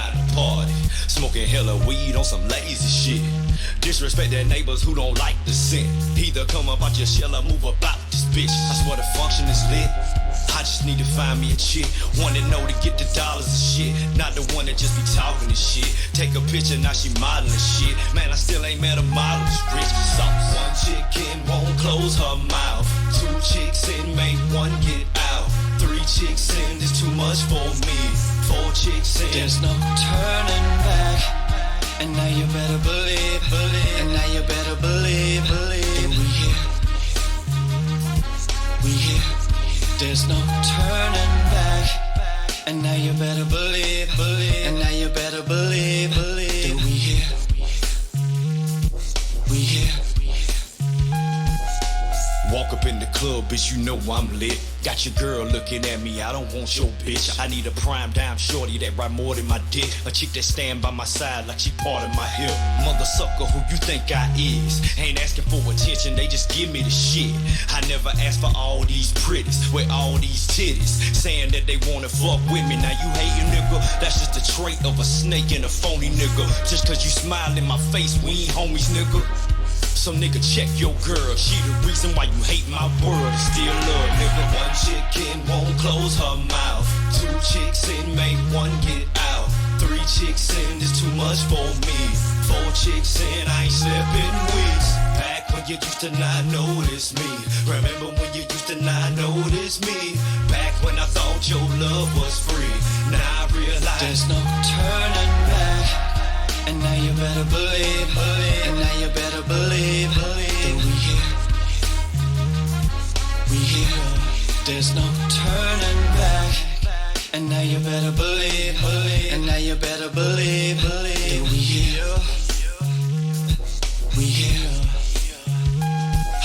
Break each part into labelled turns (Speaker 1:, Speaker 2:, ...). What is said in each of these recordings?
Speaker 1: outside the party, smoking hella weed on some lazy shit. Disrespect their neighbors who don't like the scent. Either come up out your shell or move about this bitch. I swear the function is lit. I just need to find me a chick, one that know to get the dollars and shit, not the one that just be talking and shit. Take a picture, now she modeling shit. Man, I still ain't met a model that's rich. So one chick in won't close her mouth. Two chicks in make one get out. Three chicks in is too much for me. Four chicks in,
Speaker 2: there's no turning back. And now you better believe, and now you better believe that we here. We here. There's no turning back. And now you better believe, and now you better believe that we here. We here.
Speaker 1: walk up in the club, bitch, you know I'm lit. Got your girl looking at me, I don't want your bitch. I need a prime dime shorty that ride more than my dick. A chick that stand by my side like she part of my hip. Mother sucker, who you think I is? Ain't asking for attention, they just give me the shit. I never asked for all these pretties with all these titties, saying that they wanna fuck with me. Now you hating, nigga, that's just a trait of a snake and a phony nigga. Just cause you smile in my face, we ain't homies, nigga. So nigga, check your girl, she the reason why you hate my world and still love, nigga. One chick in won't close her mouth. Two chicks in make one get out. Three chicks in is too much for me. Four chicks in, I ain't slept in weeks. Back when you used to not notice me. Remember when you used to not notice me? Back when I thought your love was free. Now I realize
Speaker 2: there's no turning back. And now you better believe, and now you better believe that we here. We here. There's no turning back. And now you better believe, and now you better believe that we here. We here.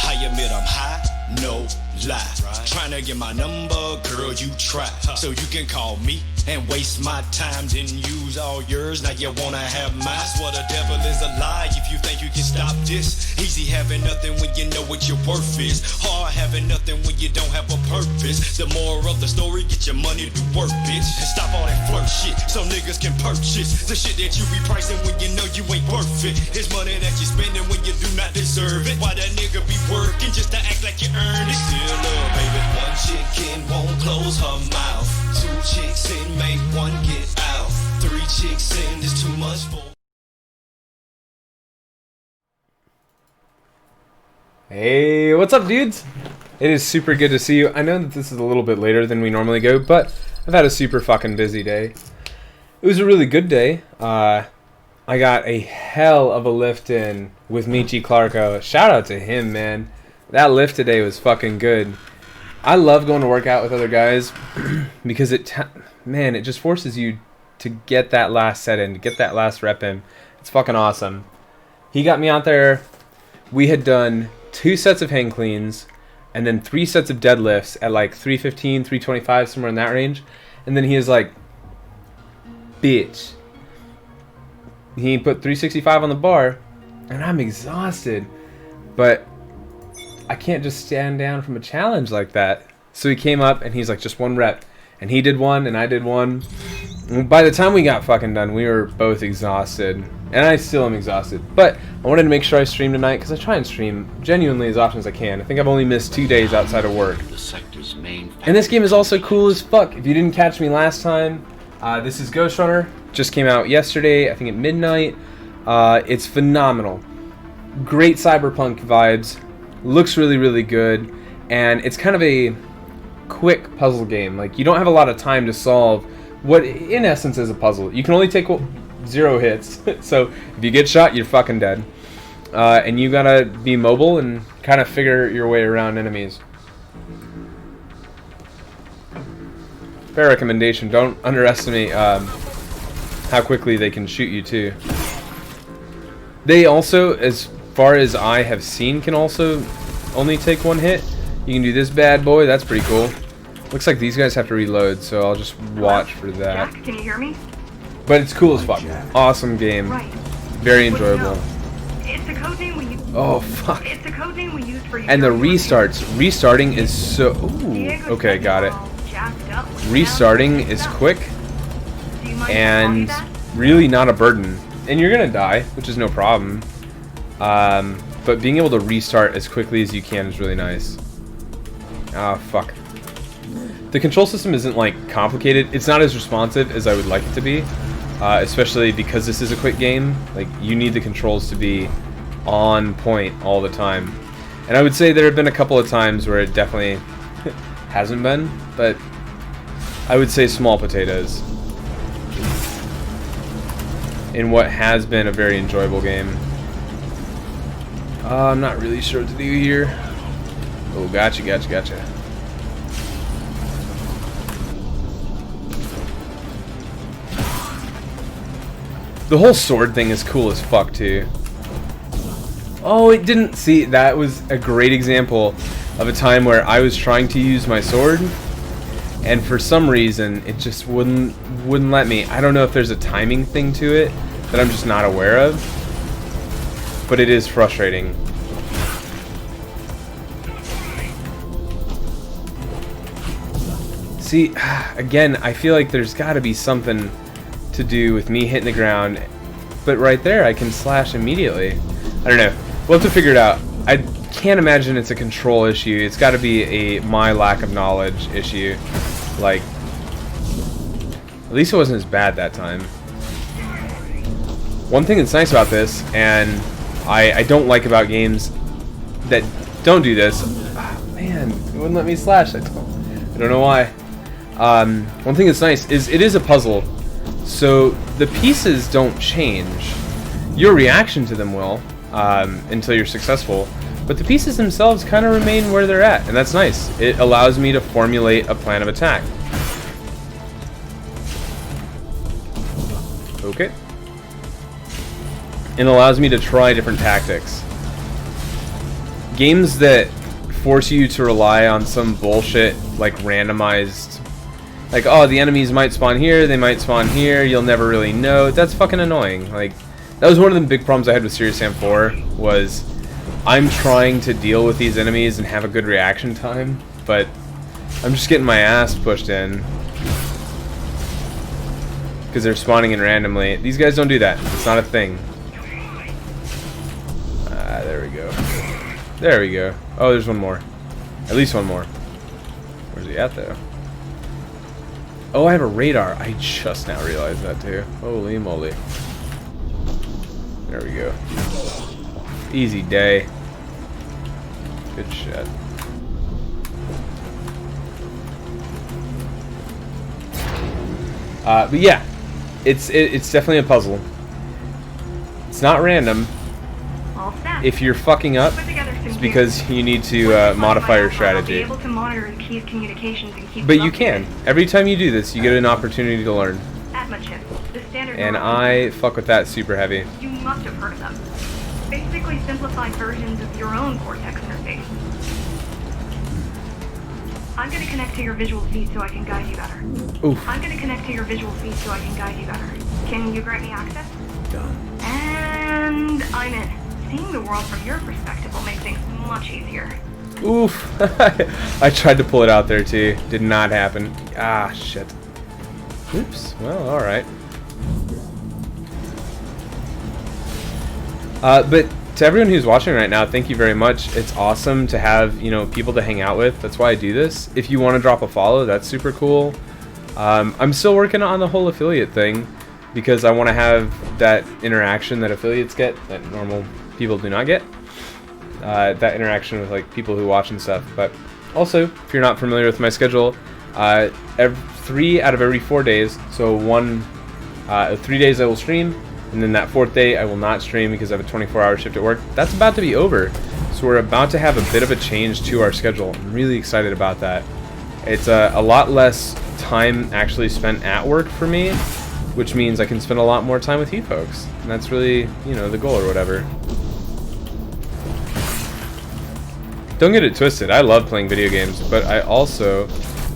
Speaker 1: I admit I'm high, no lie. Trying to get my number, girl, you try. So you can call me and waste my time, then use all yours. Now you wanna have mine. I swear the devil is a lie if you think you can stop this. Easy having nothing when you know what your worth is. Hard having nothing when you don't have a purpose. The moral of the story, get your money to work, bitch. And stop all that flirt shit so niggas can purchase the shit that you be pricing when you know you ain't worth it. It's money that you spending when you do not deserve it. Why that nigga be working just to act like you earned it? Still love, baby. One chick in won't close her mouth. Two chicks in make one get out. Three chicks in is too much for.
Speaker 3: Hey, what's up, dudes? It is super good to see you. I know that this is a little bit later than we normally go, but I've had a super fucking busy day. It was a really good day. I got a hell of a lift in with Michi Clarko. Shout out to him, man. That lift today was fucking good. I love going to work out with other guys because it just forces you to get that last set in, to get that last rep in. It's fucking awesome. He got me out there. We had done 2 sets of hang cleans and then 3 sets of deadlifts at like 315, 325, somewhere in that range. And then he is like, bitch. He put 365 on the bar and I'm exhausted. But I can't just stand down from a challenge like that. So he came up and he's like, just 1 rep. And he did 1 and I did 1. And by the time we got fucking done, we were both exhausted. And I still am exhausted. But I wanted to make sure I streamed tonight because I try and stream genuinely as often as I can. I think I've only missed 2 days outside of work. And this game is also cool as fuck. If you didn't catch me last time, this is Ghostrunner. Just came out yesterday, I think at midnight. It's phenomenal. Great cyberpunk vibes. Looks really, really good, and it's kind of a quick puzzle game. Like, you don't have a lot of time to solve what in essence is a puzzle. You can only take 0 hits, so if you get shot, you're fucking dead. And you gotta be mobile and kind of figure your way around enemies. Fair recommendation. Don't underestimate how quickly they can shoot you too. They also, as far as I have seen, can also only take 1 hit. You can do this bad boy. That's pretty cool. Looks like these guys have to reload, so I'll just watch for that.
Speaker 4: Jack, can you hear me?
Speaker 3: But it's cool as fuck. Awesome game.
Speaker 4: Right.
Speaker 3: Very enjoyable.
Speaker 4: It's the code name we use.
Speaker 3: Oh fuck.
Speaker 4: It's the code name we use for you.
Speaker 3: And the restarts. Restarting is so. Ooh. Okay, got it. Restarting is quick, and really not a burden. And you're gonna die, which is no problem. But being able to restart as quickly as you can is really nice. Ah, fuck. The control system isn't like complicated. It's not as responsive as I would like it to be, especially because this is a quick game. Like, you need the controls to be on point all the time. And I would say there have been a couple of times where it definitely hasn't been, but I would say small potatoes in what has been a very enjoyable game. I'm not really sure what to do here. Oh, gotcha. The whole sword thing is cool as fuck, too. Oh, it didn't... See, that was a great example of a time where I was trying to use my sword, and for some reason, it just wouldn't let me. I don't know if there's a timing thing to it that I'm just not aware of, but it is frustrating. See, again, I feel like there's got to be something to do with me hitting the ground, but right there I can slash immediately. I don't know. We'll have to figure it out. I can't imagine it's a control issue. It's got to be my lack of knowledge issue. Like, at least it wasn't as bad that time. One thing that's nice about this, and I don't like about games that don't do this. Oh, man, it wouldn't let me slash. I don't know why. One thing that's nice is it is a puzzle, so the pieces don't change. Your reaction to them will, until you're successful, but the pieces themselves kind of remain where they're at, and that's nice. It allows me to formulate a plan of attack. Okay. It allows me to try different tactics. Games that force you to rely on some bullshit, like randomized, like, oh, the enemies might spawn here, they might spawn here, you'll never really know. That's fucking annoying. Like, that was one of the big problems I had with Serious Sam 4, was I'm trying to deal with these enemies and have a good reaction time, but I'm just getting my ass pushed in because they're spawning in randomly. These guys don't do that. It's not a thing. There we go. There we go. Oh, there's one more. At least one more. Where's he at, though? Oh, I have a radar. I just now realized that, too. Holy moly. There we go. Easy day. Good shit. But yeah, it's definitely a puzzle. It's not random. If you're fucking up, it's because you need to modify your strategy. But you can. Every time you do this, you get an opportunity to learn. And I fuck with that super heavy.
Speaker 4: You must have heard of them. Basically simplified versions of your own Cortex interface. I'm going to connect to your visual feed so I can guide you better.
Speaker 3: Oof.
Speaker 4: I'm going to connect to your visual feed so I can guide you better. Can you grant me access?
Speaker 3: Done.
Speaker 4: And I'm in. Seeing the world from your perspective will make things much easier.
Speaker 3: Oof. I tried to pull it out there too. Did not happen. Ah, shit. Oops. Well, alright. But to everyone who's watching right now, thank you very much. It's awesome to have, you know, people to hang out with. That's why I do this. If you want to drop a follow, that's super cool. I'm still working on the whole affiliate thing because I want to have that interaction that affiliates get that normal people do not get. That interaction with like people who watch and stuff. But also, if you're not familiar with my schedule, 3 out of every 4 days, so 3 days I will stream, and then that 4th day I will not stream because I have a 24-hour shift at work. That's about to be over, so we're about to have a bit of a change to our schedule. I'm really excited about that. It's a lot less time actually spent at work for me, which means I can spend a lot more time with you folks, and that's really, you know, the goal or whatever. Don't get it twisted, I love playing video games, but I also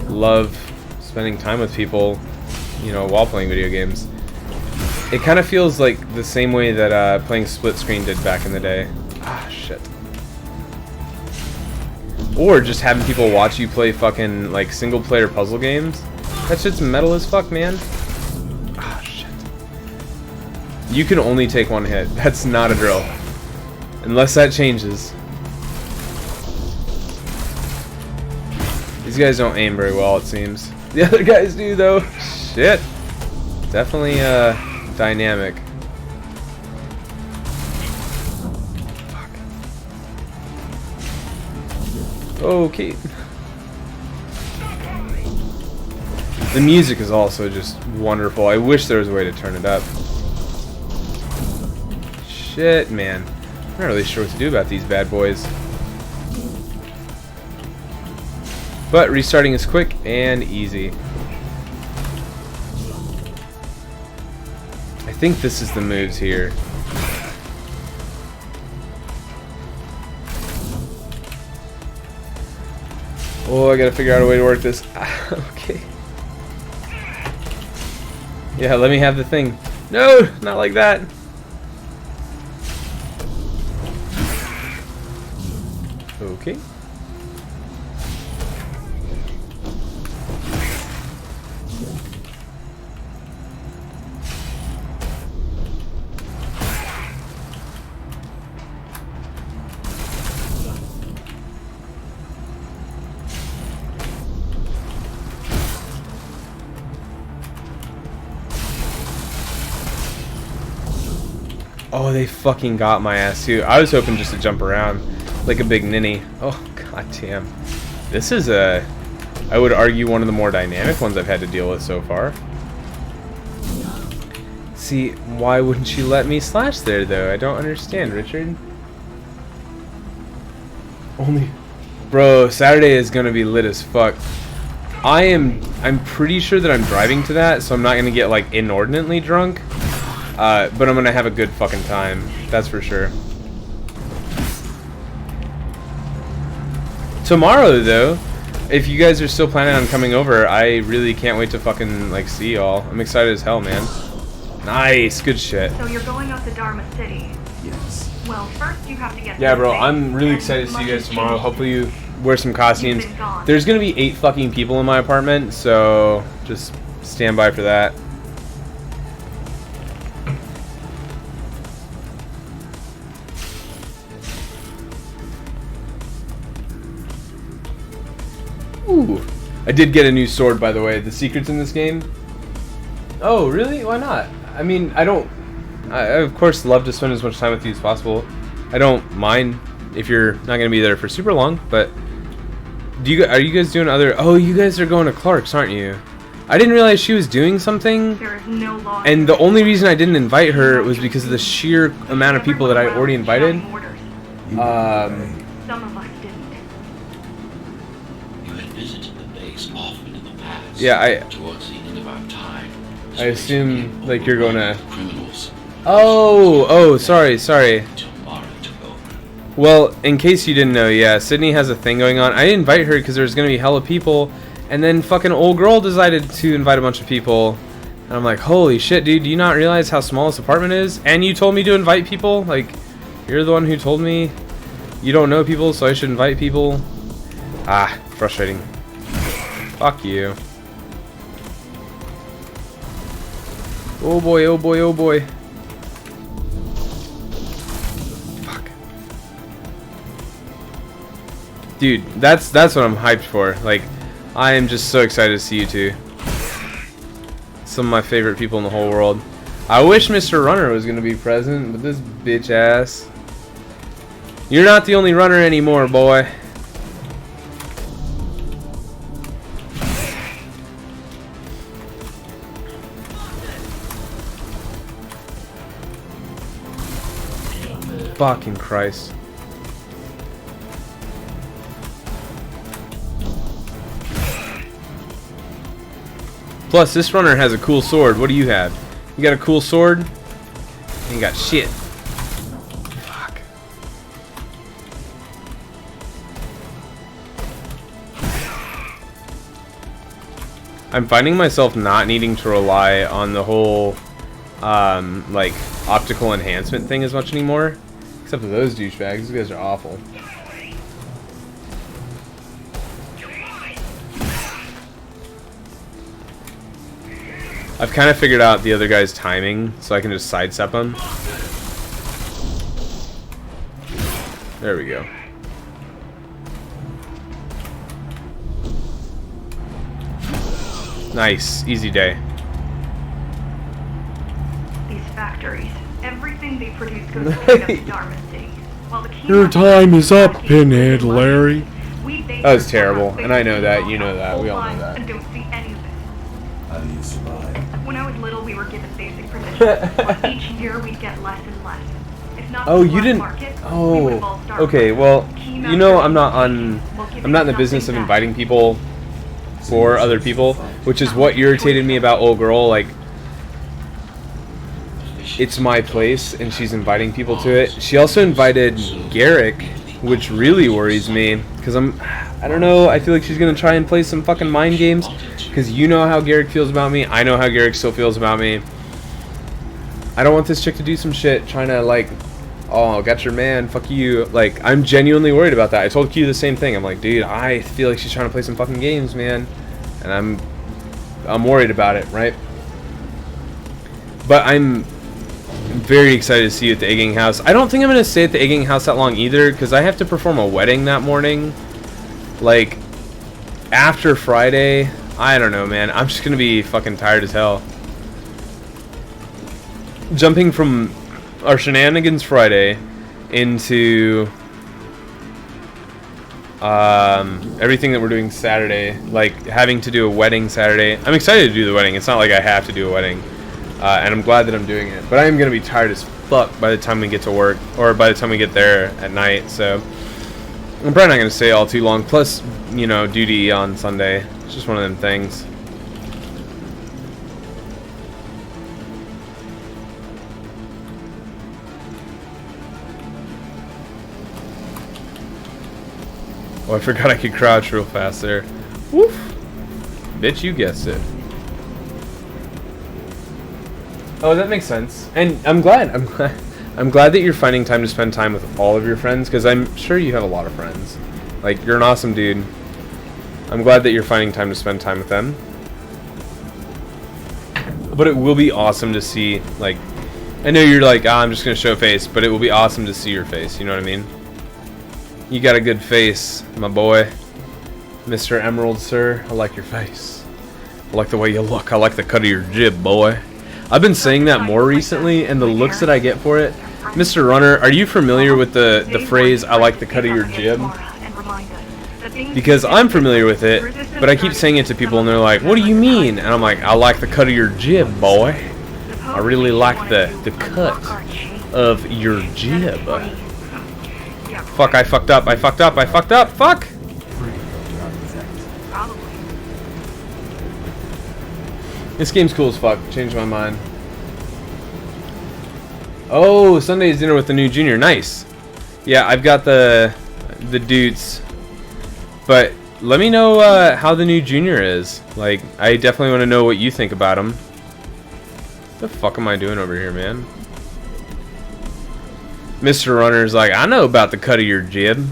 Speaker 3: love spending time with people, you know, while playing video games. It kind of feels like the same way that playing split screen did back in the day. Ah, shit. Or just having people watch you play fucking, like, single-player puzzle games. That shit's metal as fuck, man. Ah, shit. You can only take one hit. That's not a drill. Unless that changes. These guys don't aim very well, it seems. The other guys do, though. Shit. Definitely dynamic. Fuck. Okay. The music is also just wonderful. I wish there was a way to turn it up. Shit, man. I'm not really sure what to do about these bad boys. But restarting is quick and easy. I think this is the moves here. Oh, I gotta figure out a way to work this. Okay. Yeah, let me have the thing. No, not like that. Okay. Oh, they fucking got my ass too. I was hoping just to jump around like a big ninny. Oh, goddamn. This is I would argue, one of the more dynamic ones I've had to deal with so far. See, why wouldn't you let me slash there, though? I don't understand, Richard. Only... Bro, Saturday is gonna be lit as fuck. I'm pretty sure that I'm driving to that, so I'm not gonna get, like, inordinately drunk. But I'm gonna have a good fucking time. That's for sure. Tomorrow, though, if you guys are still planning on coming over, I really can't wait to fucking, like, see y'all. I'm excited as hell, man. Nice, good shit.
Speaker 4: So you're going up to Dharma City?
Speaker 2: Yes.
Speaker 4: Well, first you have to get...
Speaker 3: Yeah, bro, I'm really excited to see you guys tomorrow. Hopefully you wear some costumes. There's gonna be 8 fucking people in my apartment, so just stand by for that. Ooh. I did get a new sword, by the way. The secrets in this game. Oh, really? Why not? I mean, I of course love to spend as much time with you as possible. I don't mind if you're not going to be there for super long, but are you guys doing other... Oh, you guys are going to Clark's, aren't you? I didn't realize she was doing something.
Speaker 4: There is no law.
Speaker 3: And the only reason I didn't invite her was because of the sheer amount of people that I already invited.
Speaker 4: Some of us didn't.
Speaker 5: You had visited the base often in the past.
Speaker 3: Yeah,
Speaker 5: towards the end of our time.
Speaker 3: I assume, like, you're going to...
Speaker 5: Criminals.
Speaker 3: Oh, sorry.
Speaker 5: Until Mara took over.
Speaker 3: Well, in case you didn't know, yeah, Sydney has a thing going on. I didn't invite her because there's going to be hella people, and then fucking old girl decided to invite a bunch of people, and I'm like, holy shit, dude, do you not realize how small this apartment is? And you told me to invite people? Like, you're the one who told me you don't know people, so I should invite people? Ah, frustrating. Fuck you. Oh boy, oh boy, oh boy. Fuck. Dude, that's what I'm hyped for. Like, I am just so excited to see you two. Some of my favorite people in the whole world. I wish Mr. Runner was gonna be present, but this bitch ass. You're not the only runner anymore, boy. Fucking Christ. Plus, this runner has a cool sword. What do you have? You got a cool sword? You got shit. Fuck. I'm finding myself not needing to rely on the whole, like, optical enhancement thing as much anymore. Except for those douchebags. These guys are awful. I've kind of figured out the other guy's timing, so I can just sidestep him. There we go. Nice, easy day.
Speaker 4: These factories, everything they produce goes straight up to Dharma City. While the
Speaker 6: Your time is up, Pinhead Larry.
Speaker 3: That was terrible, and I know that, you know that, we all know that.
Speaker 4: And don't see any of it.
Speaker 6: How do you survive?
Speaker 4: When I was little, we were given basic provisions. But each year, we'd get less and less. If not
Speaker 3: Oh,
Speaker 4: the
Speaker 3: you
Speaker 4: black
Speaker 3: didn't.
Speaker 4: market, we would have all
Speaker 3: Oh,
Speaker 4: starved.
Speaker 3: okay. Well,
Speaker 4: Key
Speaker 3: you know, I'm not
Speaker 4: master
Speaker 3: in the business of inviting people for other people, which is what irritated me about old girl. Like, it's my place, and she's inviting people to it. She also invited Garrick, which really worries me, because I don't know. I feel like she's gonna try and play some fucking mind games, because you know how Garrick feels about me. I know how Garrick still feels about me. I don't want this chick to do some shit trying to like, oh, got your man, fuck you. Like, I'm genuinely worried about that. I told Q the same thing. I'm like, dude, I feel like she's trying to play some fucking games, man. And I'm worried about it, right? But I'm very excited to see you at the egging house. I don't think I'm going to stay at the egging house that long either, because I have to perform a wedding that morning. Like, after Friday, I don't know, man. I'm just going to be fucking tired as hell. Jumping from our shenanigans Friday into everything that we're doing Saturday, like having to do a wedding Saturday. I'm excited to do the wedding. It's not like I have to do a wedding, and I'm glad that I'm doing it. But I am gonna be tired as fuck by the time we get to work, or by the time we get there at night. So I'm probably not gonna stay all too long. Plus, you know, duty on Sunday. It's just one of them things. Oh, I forgot I could crouch real fast there. Woof. Bitch, you guessed it. Oh, that makes sense. And I'm glad that you're finding time to spend time with all of your friends, because I'm sure you have a lot of friends. Like, you're an awesome dude. I'm glad that you're finding time to spend time with them. But it will be awesome to see, like, I know you're like, I'm just going to show face, but it will be awesome to see your face, you know what I mean? You got a good face, my boy. Mr. Emerald, sir. I like your face. I like the way you look. I like the cut of your jib, boy. I've been saying that more recently, and the looks that I get for it. Mr. Runner, are you familiar with the phrase, I like the cut of your jib? Because I'm familiar with it, but I keep saying it to people, and they're like, what do you mean? And I'm like, I like the cut of your jib, boy. I really like the cut of your jib. Fuck, I fucked up, fuck! This game's cool as fuck, changed my mind. Oh, Sunday's dinner with the new junior, nice. Yeah, I've got the dudes. But let me know how the new junior is. Like, I definitely want to know what you think about him. What the fuck am I doing over here, man? Mr. Runner's like, I know about the cut of your jib.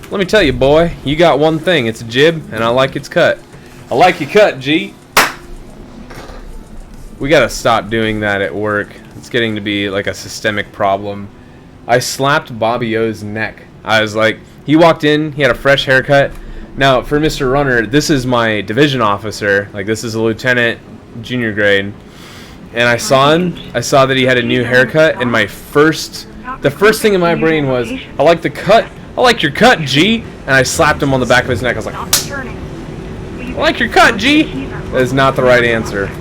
Speaker 3: Let me tell you, boy, you got one thing. It's a jib, and I like its cut. I like your cut, G. We gotta stop doing that at work. It's getting to be like a systemic problem. I slapped Bobby O's neck. I was like, he walked in, he had a fresh haircut. Now, for Mr. Runner, this is my division officer. Like, this is a lieutenant, junior grade. And I saw him. I saw that he had a new haircut, and the first thing in my brain was, I like the cut. I like your cut, G. And I slapped him on the back of his neck. I was like, I like your cut, G. That is not the right answer.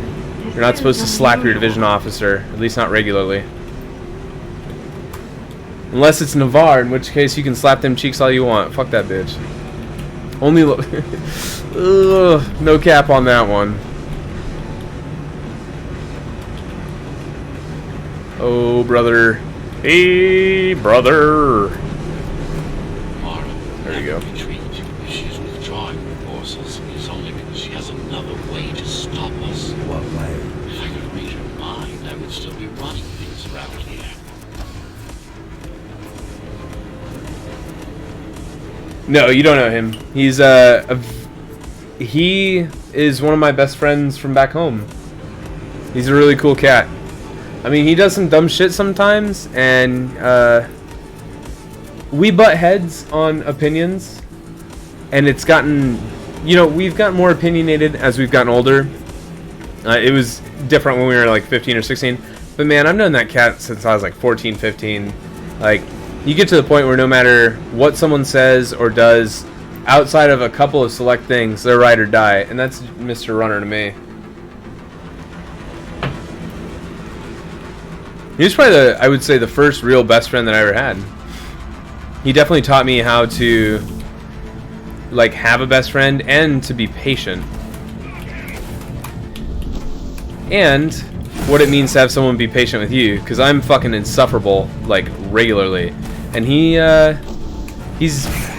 Speaker 3: You're not supposed to slap your division officer, at least not regularly. Unless it's Navarre, in which case you can slap them cheeks all you want. Fuck that bitch. Only ugh, no cap on that one. Oh, brother. Hey, brother.
Speaker 5: Mara,
Speaker 3: There you go.
Speaker 5: retreat. If she's withdrawing her forces, it's only because she has another way to stop us.
Speaker 6: What way?
Speaker 5: If I could read her mind, I would still be running things around here.
Speaker 3: No, you don't know him. He's he is one of my best friends from back home. He's a really cool cat. I mean, he does some dumb shit sometimes, and we butt heads on opinions, and it's gotten, you know, we've gotten more opinionated as we've gotten older. It was different when we were like 15 or 16, but man, I've known that cat since I was like 14, 15. Like, you get to the point where no matter what someone says or does, outside of a couple of select things, they're ride or die, and that's Mr. Runner to me. He was probably I would say, the first real best friend that I ever had. He definitely taught me how to, like, have a best friend and to be patient. And what it means to have someone be patient with you, because I'm fucking insufferable, like, regularly. And he's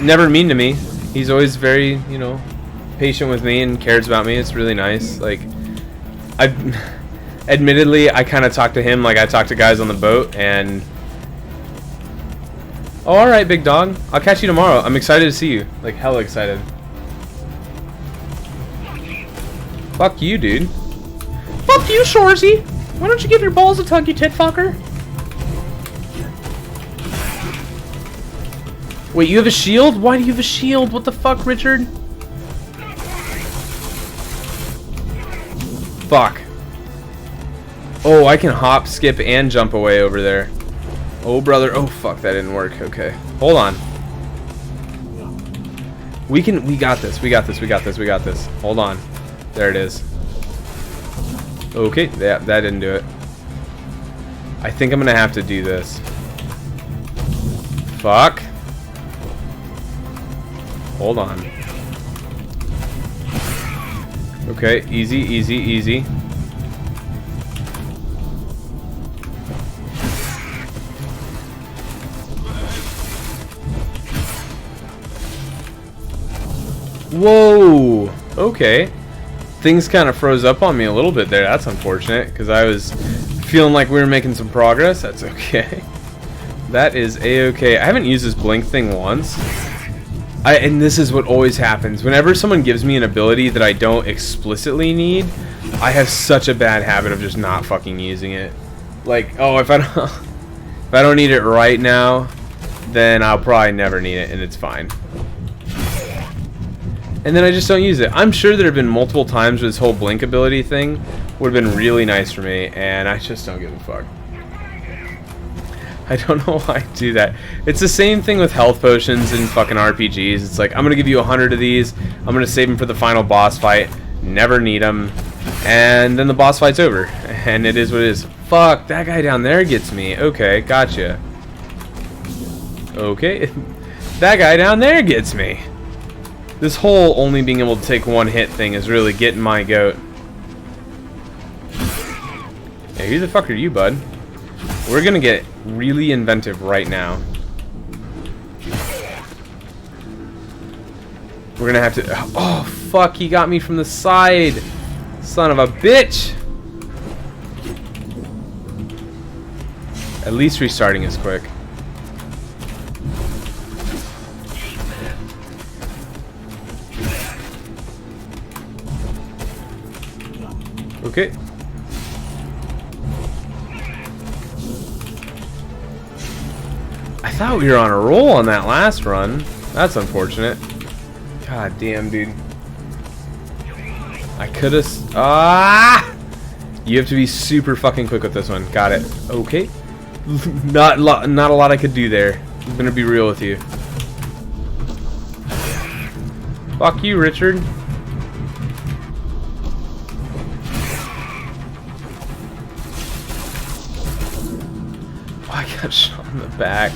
Speaker 3: never mean to me. He's always very, you know, patient with me and cares about me. It's really nice. Like, admittedly, I kind of talk to him like I talk to guys on the boat, and... Oh, alright, big dog. I'll catch you tomorrow. I'm excited to see you. Like, hella excited. Fuck you, dude. Fuck you, Shorzy! Why don't you give your balls a tug, you tit fucker? Wait, you have a shield? Why do you have a shield? What the fuck, Richard? Fuck. Oh, I can hop, skip, and jump away over there. Oh, brother. Oh, fuck, that didn't work. Okay. Hold on. We got this. We got this. We got this. We got this. Hold on. There it is. Okay. Yeah, that didn't do it. I think I'm going to have to do this. Fuck. Hold on. Okay. Easy, easy, easy. Whoa! Okay. Things kind of froze up on me a little bit there. That's unfortunate, because I was feeling like we were making some progress. That's okay. That is a-okay. I haven't used this blink thing once. And this is what always happens. Whenever someone gives me an ability that I don't explicitly need, I have such a bad habit of just not fucking using it. Like, oh, if I don't need it right now, then I'll probably never need it, and it's fine. And then I just don't use it. I'm sure there have been multiple times where this whole blink ability thing would have been really nice for me, and I just don't give a fuck. I don't know why I do that. It's the same thing with health potions in fucking RPGs. It's like, I'm gonna give you 100 of these, I'm gonna save them for the final boss fight, never need them, and then the boss fight's over. And it is what it is. Fuck, that guy down there gets me. Okay, gotcha. Okay, that guy down there gets me. This whole only being able to take one hit thing is really getting my goat. Hey, who the fuck are you, bud? We're gonna get really inventive right now. We're gonna have to... Oh, fuck, he got me from the side. Son of a bitch. At least restarting is quick. Okay. I thought we were on a roll on that last run. That's unfortunate. God damn, dude. I could have... Ah! You have to be super fucking quick with this one. Got it. Okay. Not a lot I could do there. I'm gonna be real with you. Fuck you, Richard. I got shot in the back.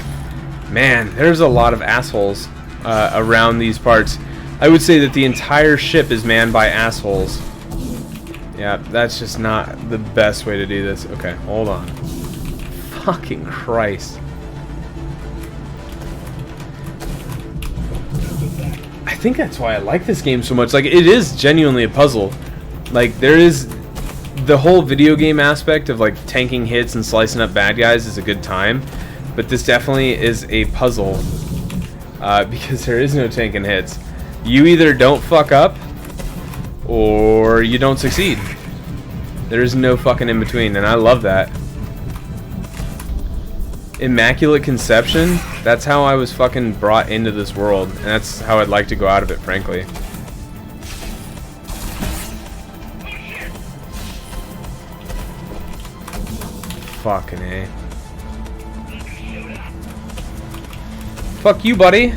Speaker 3: Man, there's a lot of assholes around these parts. I would say that the entire ship is manned by assholes. Yeah, that's just not the best way to do this. Okay, hold on. Fucking Christ. I think that's why I like this game so much. Like, it is genuinely a puzzle. Like, there is... The whole video game aspect of like tanking hits and slicing up bad guys is a good time, but this definitely is a puzzle because there is no tanking hits. You either don't fuck up or you don't succeed. There's no fucking in between, and I love that. Immaculate conception, that's how I was fucking brought into this world, and that's how I'd like to go out of it, frankly. Fucking A. Fuck you, buddy.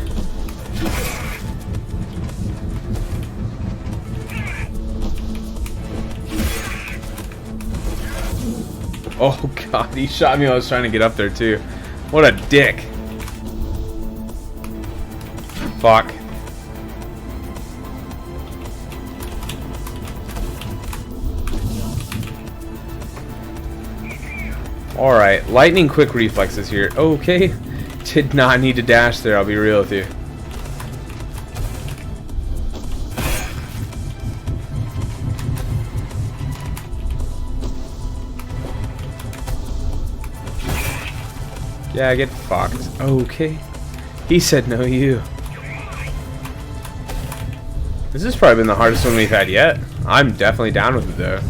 Speaker 3: Oh god, he shot me while I was trying to get up there too. What a dick. Fuck. Alright, lightning quick reflexes here. Okay. Did not need to dash there, I'll be real with you. Yeah, get fucked. Okay. He said no, you. This has probably been the hardest one we've had yet. I'm definitely down with it though.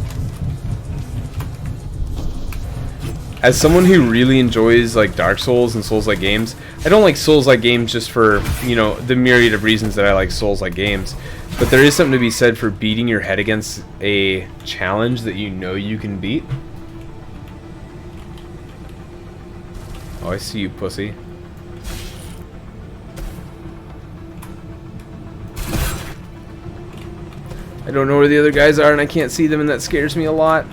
Speaker 3: As someone who really enjoys like Dark Souls and Souls-like games, I don't like Souls-like games just for, you know, the myriad of reasons that I like Souls-like games. But there is something to be said for beating your head against a challenge that you know you can beat. Oh, I see you, pussy. I don't know where the other guys are and I can't see them, and that scares me a lot.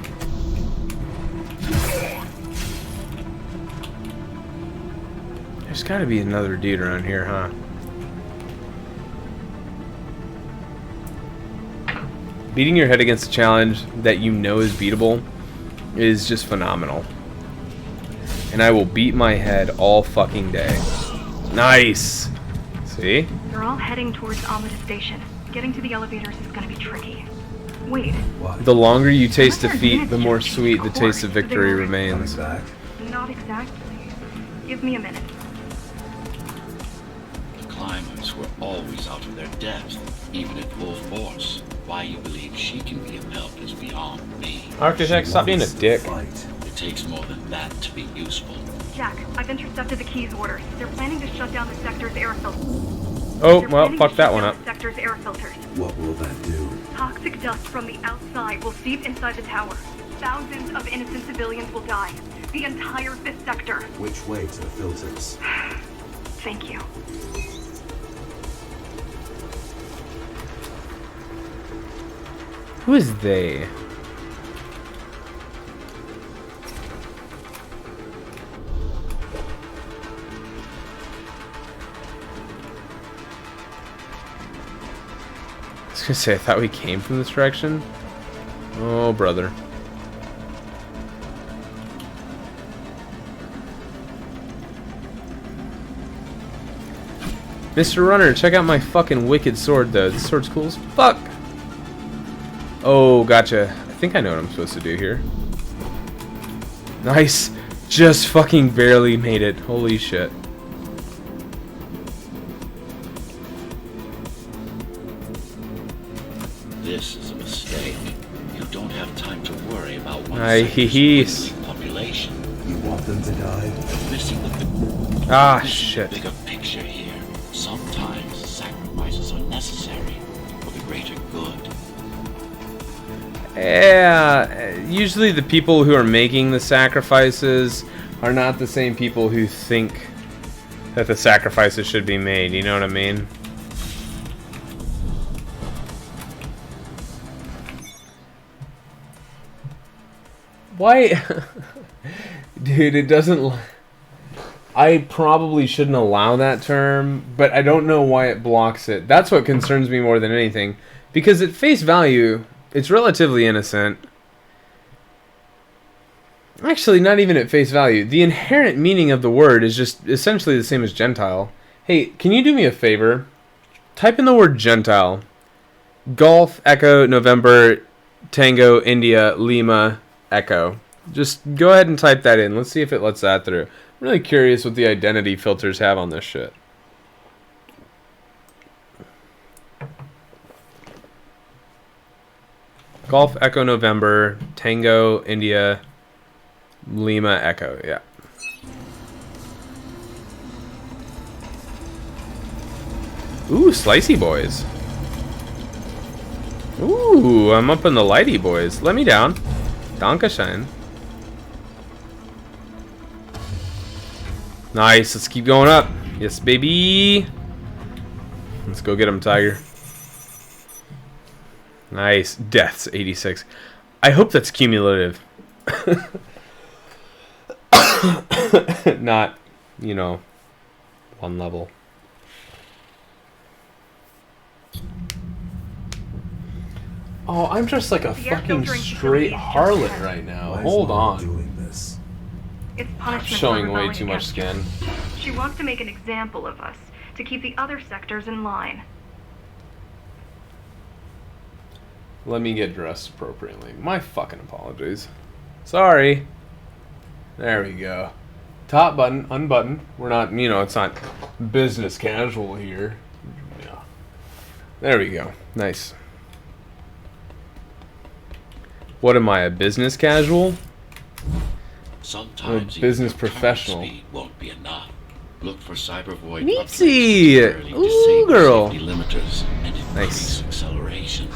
Speaker 3: There's gotta be another dude around here, huh? Beating your head against a challenge that you know is beatable is just phenomenal. And I will beat my head all fucking day. Nice! See?
Speaker 4: They're all heading towards Amida Station. Getting to the elevators is gonna be tricky. Wait.
Speaker 3: The longer you taste defeat, the more sweet the taste of victory remains.
Speaker 4: Not exactly. Give me a minute.
Speaker 5: The climbers were always out of their depth, even at full force. Why you believe she can be of help is beyond me.
Speaker 3: Architect, stop being a dick.
Speaker 5: It takes more than that to be useful.
Speaker 4: Jack, I've intercepted the Keys orders. They're planning to shut down the sector's air filters.
Speaker 3: Oh, well, fuck that one up.
Speaker 4: Sector's air filters.
Speaker 6: What will that do?
Speaker 4: Toxic dust from the outside will seep inside the tower. Thousands of innocent civilians will die. The entire 5th sector.
Speaker 6: Which way to the filters?
Speaker 4: Thank you.
Speaker 3: Who is they? I was gonna say, I thought we came from this direction. Oh, brother. Mr. Runner, check out my fucking wicked sword, though. This sword's cool as fuck. Oh, gotcha. I think I know what I'm supposed to do here. Nice. Just fucking barely made it. Holy shit.
Speaker 5: This is a mistake. You don't have time to worry about one
Speaker 3: Nice.
Speaker 5: population.
Speaker 6: You want them to die?
Speaker 5: Missing the
Speaker 3: Shit.
Speaker 5: bigger picture here. Sometimes sacrifices are necessary for the greater good.
Speaker 3: Yeah, usually the people who are making the sacrifices are not the same people who think that the sacrifices should be made, you know what I mean? Why? Dude, it doesn't... I probably shouldn't allow that term, but I don't know why it blocks it. That's what concerns me more than anything. Because at face value, it's relatively innocent. Actually, not even at face value. The inherent meaning of the word is just essentially the same as Gentile. Hey, can you do me a favor? Type in the word Gentile. Golf, Echo, November, Tango, India, Lima, Echo. Just go ahead and type that in. Let's see if it lets that through. I'm really curious what the identity filters have on this shit. Golf Echo November Tango India Lima Echo. Yeah. Ooh, slicey boys. Ooh, I'm up in the lighty boys. Let me down. Dankeschön. Nice. Let's keep going up. Yes, baby. Let's go get him, Tiger. Nice. Deaths, 86. I hope that's cumulative. Not, you know, one level. Oh, I'm just like a fucking straight harlot right now.
Speaker 6: Why is
Speaker 3: Hold
Speaker 6: Mom
Speaker 3: on.
Speaker 6: doing this?
Speaker 4: It's punishment for
Speaker 3: Showing way
Speaker 4: rebelling
Speaker 3: too much
Speaker 4: against
Speaker 3: skin.
Speaker 4: her. She wants to make an example of us, to keep the other sectors in line.
Speaker 3: Let me get dressed appropriately. My fucking apologies. Sorry. There we go. Top button, unbutton. We're not, you know, it's not business casual here. Yeah. There we go. Nice. What am I, a business casual?
Speaker 5: Sometimes
Speaker 3: A business
Speaker 5: even
Speaker 3: professional.
Speaker 5: speed won't be enough. Look for cybervoid
Speaker 3: Meepsy!
Speaker 5: upgrades to
Speaker 3: Ooh,
Speaker 5: disable
Speaker 3: girl.
Speaker 5: safety limiters and increase
Speaker 3: Nice.
Speaker 5: acceleration.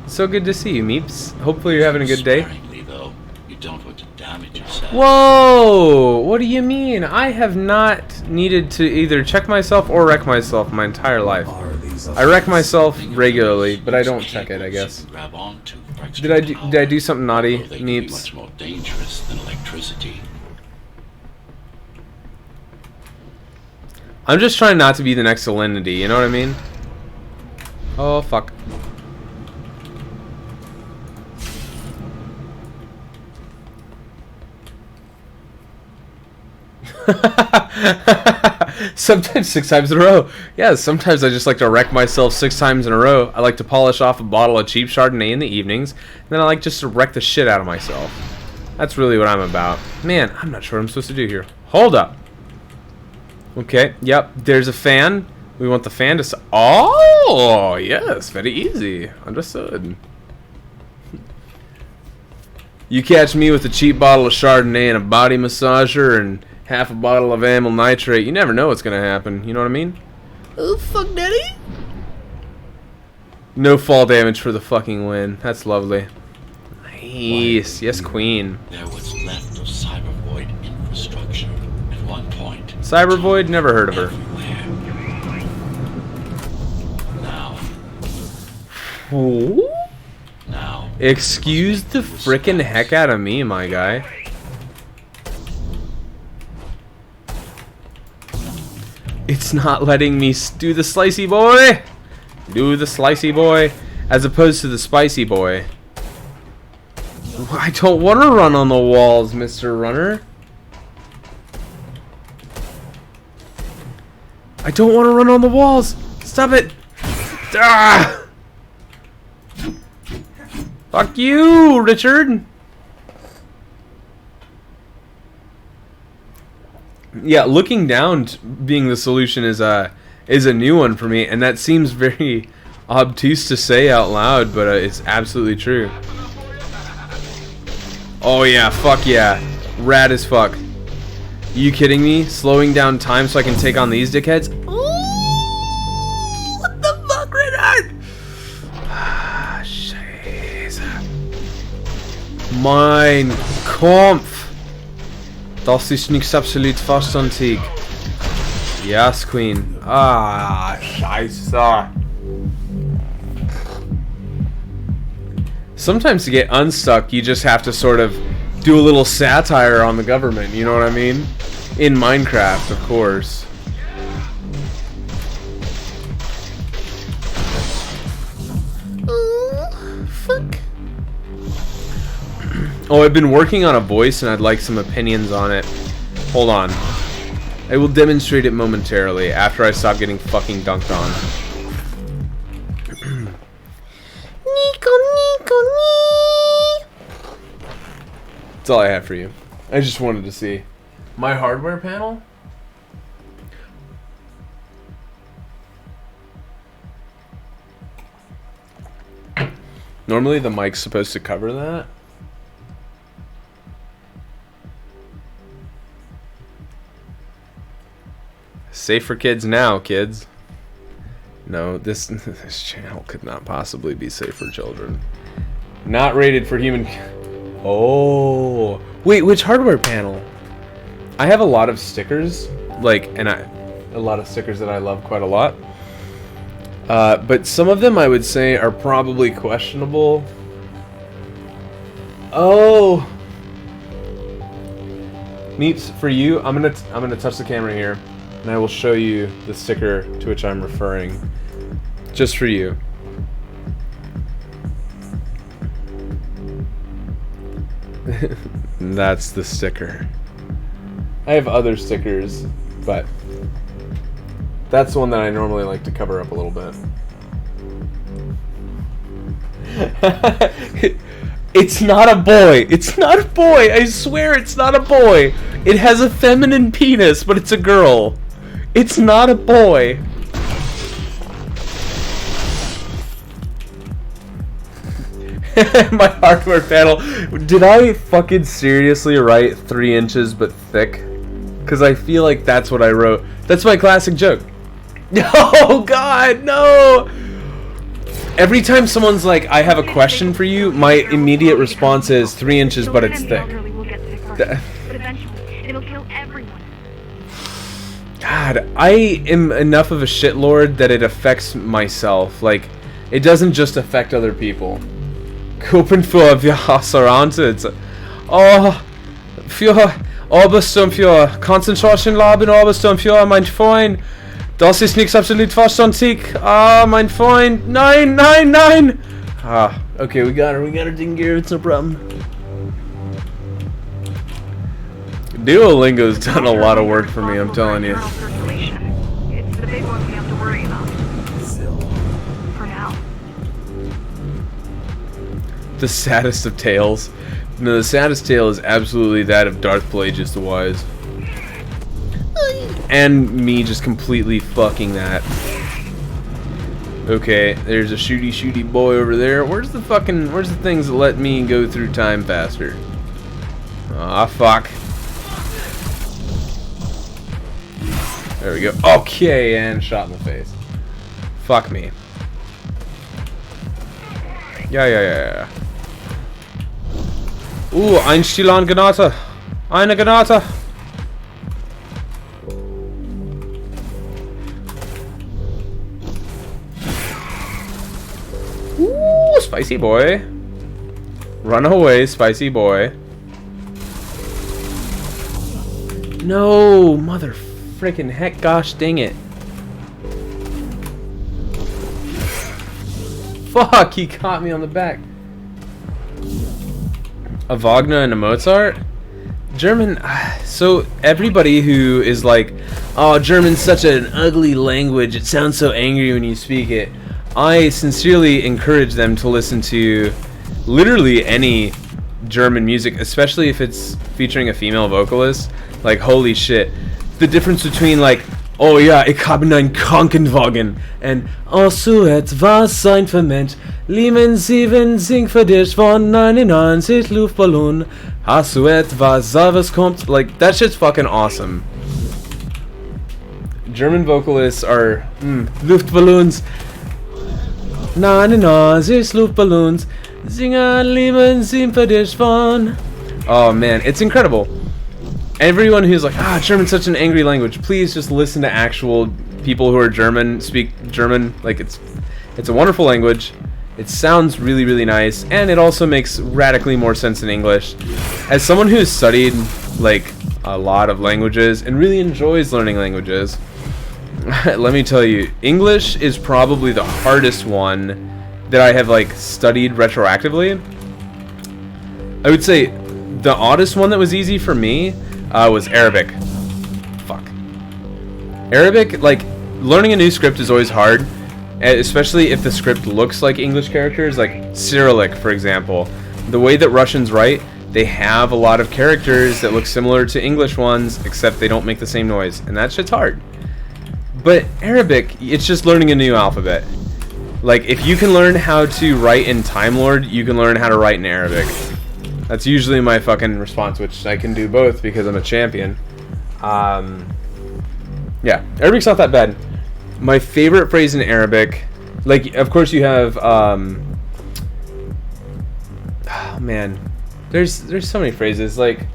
Speaker 3: So good to see you, Meeps. Hopefully you're having a good day.
Speaker 5: Sparingly, though. You don't want to damage yourself.
Speaker 3: Whoa! What do you mean? I have not needed to either check myself or wreck myself my entire life.
Speaker 6: Are these
Speaker 3: I wreck myself
Speaker 5: Think of
Speaker 3: regularly,
Speaker 5: those
Speaker 3: but I
Speaker 5: loose
Speaker 3: don't check it, I
Speaker 5: cables you
Speaker 3: guess.
Speaker 5: can grab onto for extra
Speaker 3: Did I do
Speaker 5: power,
Speaker 3: something naughty,
Speaker 5: although they can be
Speaker 3: Meeps?
Speaker 5: much more dangerous than electricity.
Speaker 3: I'm just trying not to be the next Salinity, you know what I mean? Oh, fuck. Sometimes 6 times in a row. Yeah, sometimes I just like to wreck myself 6 times in a row. I like to polish off a bottle of cheap Chardonnay in the evenings, and then I like just to wreck the shit out of myself. That's really what I'm about. Man, I'm not sure what I'm supposed to do here. Hold up. Okay, yep, there's a fan. We want the fan to... Oh, yes, very easy. Understood. You catch me with a cheap bottle of Chardonnay and a body massager and half a bottle of amyl nitrate, you never know what's going to happen. You know what I mean? Oh, fuck, daddy. No fall damage for the fucking win. That's lovely. Nice. Yes, queen.
Speaker 5: They're what's left of cybervoid infrastructure. At one point,
Speaker 3: Cybervoid, never heard of her.
Speaker 5: everywhere. Now,
Speaker 3: Excuse the frickin' heck out of me, my guy. It's not letting me do the slicey boy. Do the slicey boy as opposed to the spicy boy. I don't want to run on the walls, Mr. Runner. I don't want to run on the walls. Stop it. Ah! Fuck you, Richard. Yeah, looking down being the solution is a new one for me, and that seems very obtuse to say out loud, but it's absolutely true. Oh yeah, fuck yeah. Rad as fuck. You kidding me? Slowing down time so I can take on these dickheads? Ooh, what the fuck, Richard? Ah, scheiße. Mein Kampf. Das ist nicht absolut verstandig. Yes, Queen. Ah, scheiße. Sometimes to get unstuck, you just have to sort of do a little satire on the government, you know what I mean? In Minecraft, of course. Fuck. Oh, I've been working on a voice and I'd like some opinions on it. Hold on. I will demonstrate it momentarily after I stop getting fucking dunked on. That's all I have for you. I just wanted to see. My hardware panel? Normally the mic's supposed to cover that. Safe for kids now, kids. No, this channel could not possibly be safe for children. Not rated for human... Oh. Wait, which hardware panel? I have a lot of stickers, like, a lot of stickers that I love quite a lot. But some of them I would say are probably questionable. Oh. Meeps, for you, I'm gonna touch the camera here, and I will show you the sticker to which I'm referring. Just for you. That's the sticker. I have other stickers, but that's the one that I normally like to cover up a little bit. It's not a boy. It's not a boy. I swear it's not a boy. It has a feminine penis, but it's a girl. It's not a boy. My hardware panel. Did I fucking seriously write 3 inches but thick? Because I feel like that's what I wrote. That's my classic joke. Oh God, no! Every time someone's like, I have a question for you, my immediate response is 3 inches but it's thick.
Speaker 4: But eventually, it'll kill everyone.
Speaker 3: God, I am enough of a shitlord that it affects myself. Like, it doesn't just affect other people. Kopen für wir Hasserantet. Oh, für Obersturm für Concentration Laben Obersturm für mein Freund. Das ist nichts absolut verstandig. Ah, mein Freund. Nein, nein, nein. Ah, okay, we got her taken care of. It's no problem. Duolingo's done a lot of work for me, I'm telling you.
Speaker 4: It's the big one we have to worry about. For now.
Speaker 3: The saddest of tales. No, the saddest tale is absolutely that of Darth Plagueis the Wise. And me just completely fucking that. Okay, there's a shooty boy over there. Where's the things that let me go through time faster? Ah, fuck. There we go. Okay, and shot in the face. Fuck me. Yeah. Ein Stilan Granate. Eine Granate. Ooh, spicy boy. Run away, spicy boy. No, mother freaking heck, gosh dang it. Fuck, he caught me on the back. A Wagner and a Mozart? German, so everybody who is like, oh, German's such an ugly language, it sounds so angry when you speak it. I sincerely encourage them to listen to literally any German music, especially if it's featuring a female vocalist. Like, holy shit. The difference between like, oh ja, ich habe einen Krankenwagen and also etwas sein vermensch. Lieben sieben sing für dich von 99 Luftballon. Hast du etwas, was kommt? Like, that shit's fucking awesome. German vocalists are Luftballons. 99 Luftballons. Singen lieben sieben für dich von. Oh man, it's incredible. Everyone who's like, German's such an angry language, please just listen to actual people who are German, speak German. Like, it's a wonderful language. It sounds really, really nice, and it also makes radically more sense in English. As someone who's studied like a lot of languages and really enjoys learning languages, let me tell you, English is probably the hardest one that I have like studied retroactively. I would say the oddest one that was easy for me was Arabic. Fuck. Arabic, like, learning a new script is always hard, especially if the script looks like English characters, like Cyrillic, for example. The way that Russians write, they have a lot of characters that look similar to English ones, except they don't make the same noise, and that shit's hard. But Arabic, it's just learning a new alphabet. Like, if you can learn how to write in Time Lord, you can learn how to write in Arabic. That's usually my fucking response, which I can do both because I'm a champion. Yeah, Arabic's not that bad. My favorite phrase in Arabic, like, of course you have, oh man, there's so many phrases. Like,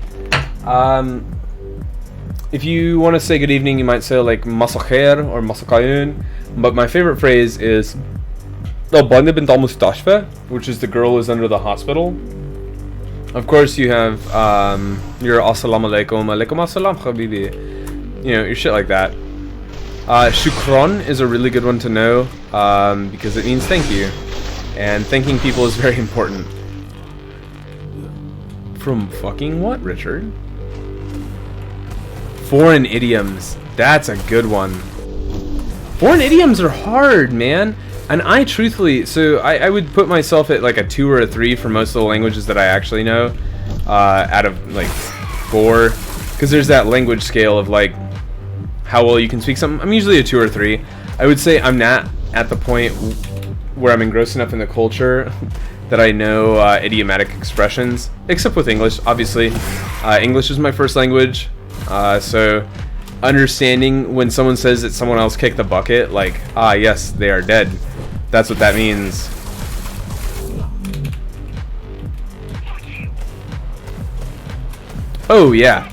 Speaker 3: if you want to say good evening, you might say like masakhair or masakayun. But my favorite phrase is which is the girl is under the hospital. Of course, you have your assalamu alaikum, alaikum assalam habibi, you know, your shit like that. Shukran is a really good one to know because it means thank you, and thanking people is very important. From fucking what, Richard? Foreign idioms. That's a good one. Foreign idioms are hard, man. And I truthfully, so I would put myself at like a 2 or a 3 for most of the languages that I actually know, out of like 4, because there's that language scale of like how well you can speak something. I'm usually a 2 or 3. I would say I'm not at the point where I'm engrossed enough in the culture that I know idiomatic expressions, except with English, obviously. English is my first language, so understanding when someone says that someone else kicked the bucket, like, yes, they are dead. That's what that means. Oh, yeah.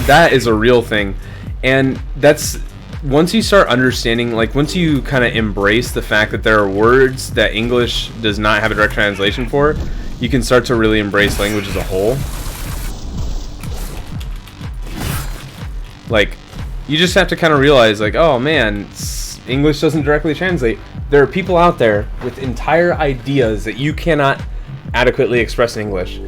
Speaker 3: That is a real thing. And that's, once you start understanding, like, once you kind of embrace the fact that there are words that English does not have a direct translation for, you can start to really embrace language as a whole. Like, you just have to kind of realize, like, oh man, English doesn't directly translate. There are people out there with entire ideas that you cannot adequately express in English.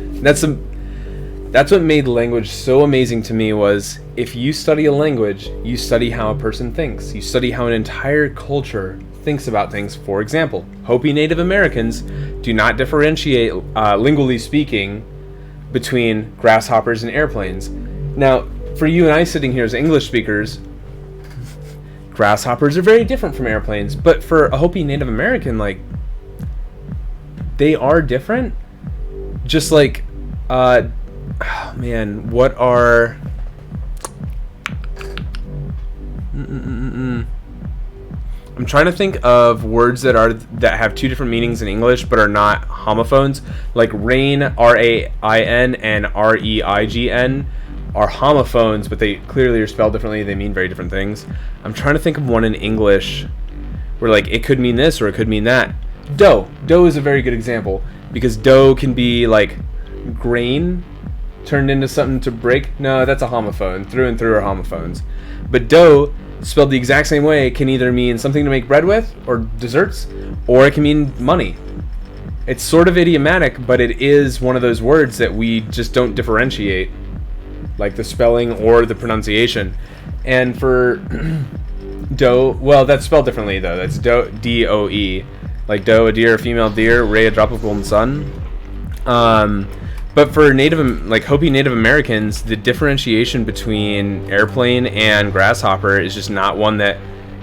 Speaker 3: That's what made language so amazing to me, was if you study a language, you study how a person thinks. You study how an entire culture thinks about things. For example, Hopi Native Americans do not differentiate, lingually speaking, between grasshoppers and airplanes. Now, for you and I sitting here as English speakers, grasshoppers are very different from airplanes. But for a Hopi Native American, like, they are different. Just like, oh man, what are... I'm trying to think of words that have 2 different meanings in English but are not homophones. Like rain, R-A-I-N, and R-E-I-G-N are homophones, but they clearly are spelled differently. They mean very different things. I'm trying to think of one in English where, like, it could mean this or it could mean that. Dough. Dough is a very good example, because dough can be like grain turned into something to break. No, that's a homophone. Through and through are homophones. But dough, spelled the exact same way, can either mean something to make bread with, or desserts, or it can mean money. It's sort of idiomatic, but it is one of those words that we just don't differentiate, like the spelling or the pronunciation. And for doe, well, that's spelled differently though. That's doe, D-O-E. Like doe, a deer, a female deer, ray, a drop of golden sun. But for Hopi Native Americans, the differentiation between airplane and grasshopper is just not one that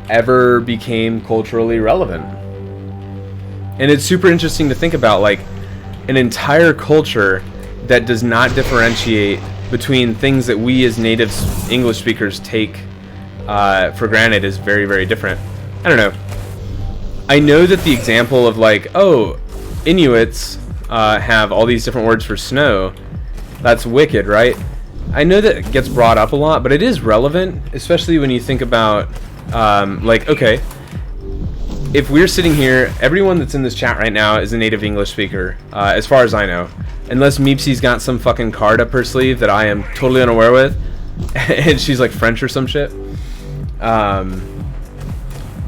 Speaker 3: ever became culturally relevant. And it's super interesting to think about, like, an entire culture that does not differentiate between things that we as native English speakers take for granted is very, very different. I don't know. I know that the example of, like, oh, Inuits have all these different words for snow. That's wicked, right? I know that it gets brought up a lot, but it is relevant, especially when you think about, like, okay, if we're sitting here, everyone that's in this chat right now is a native English speaker, as far as I know. Unless Meepsy's got some fucking card up her sleeve that I am totally unaware with, and she's like French or some shit.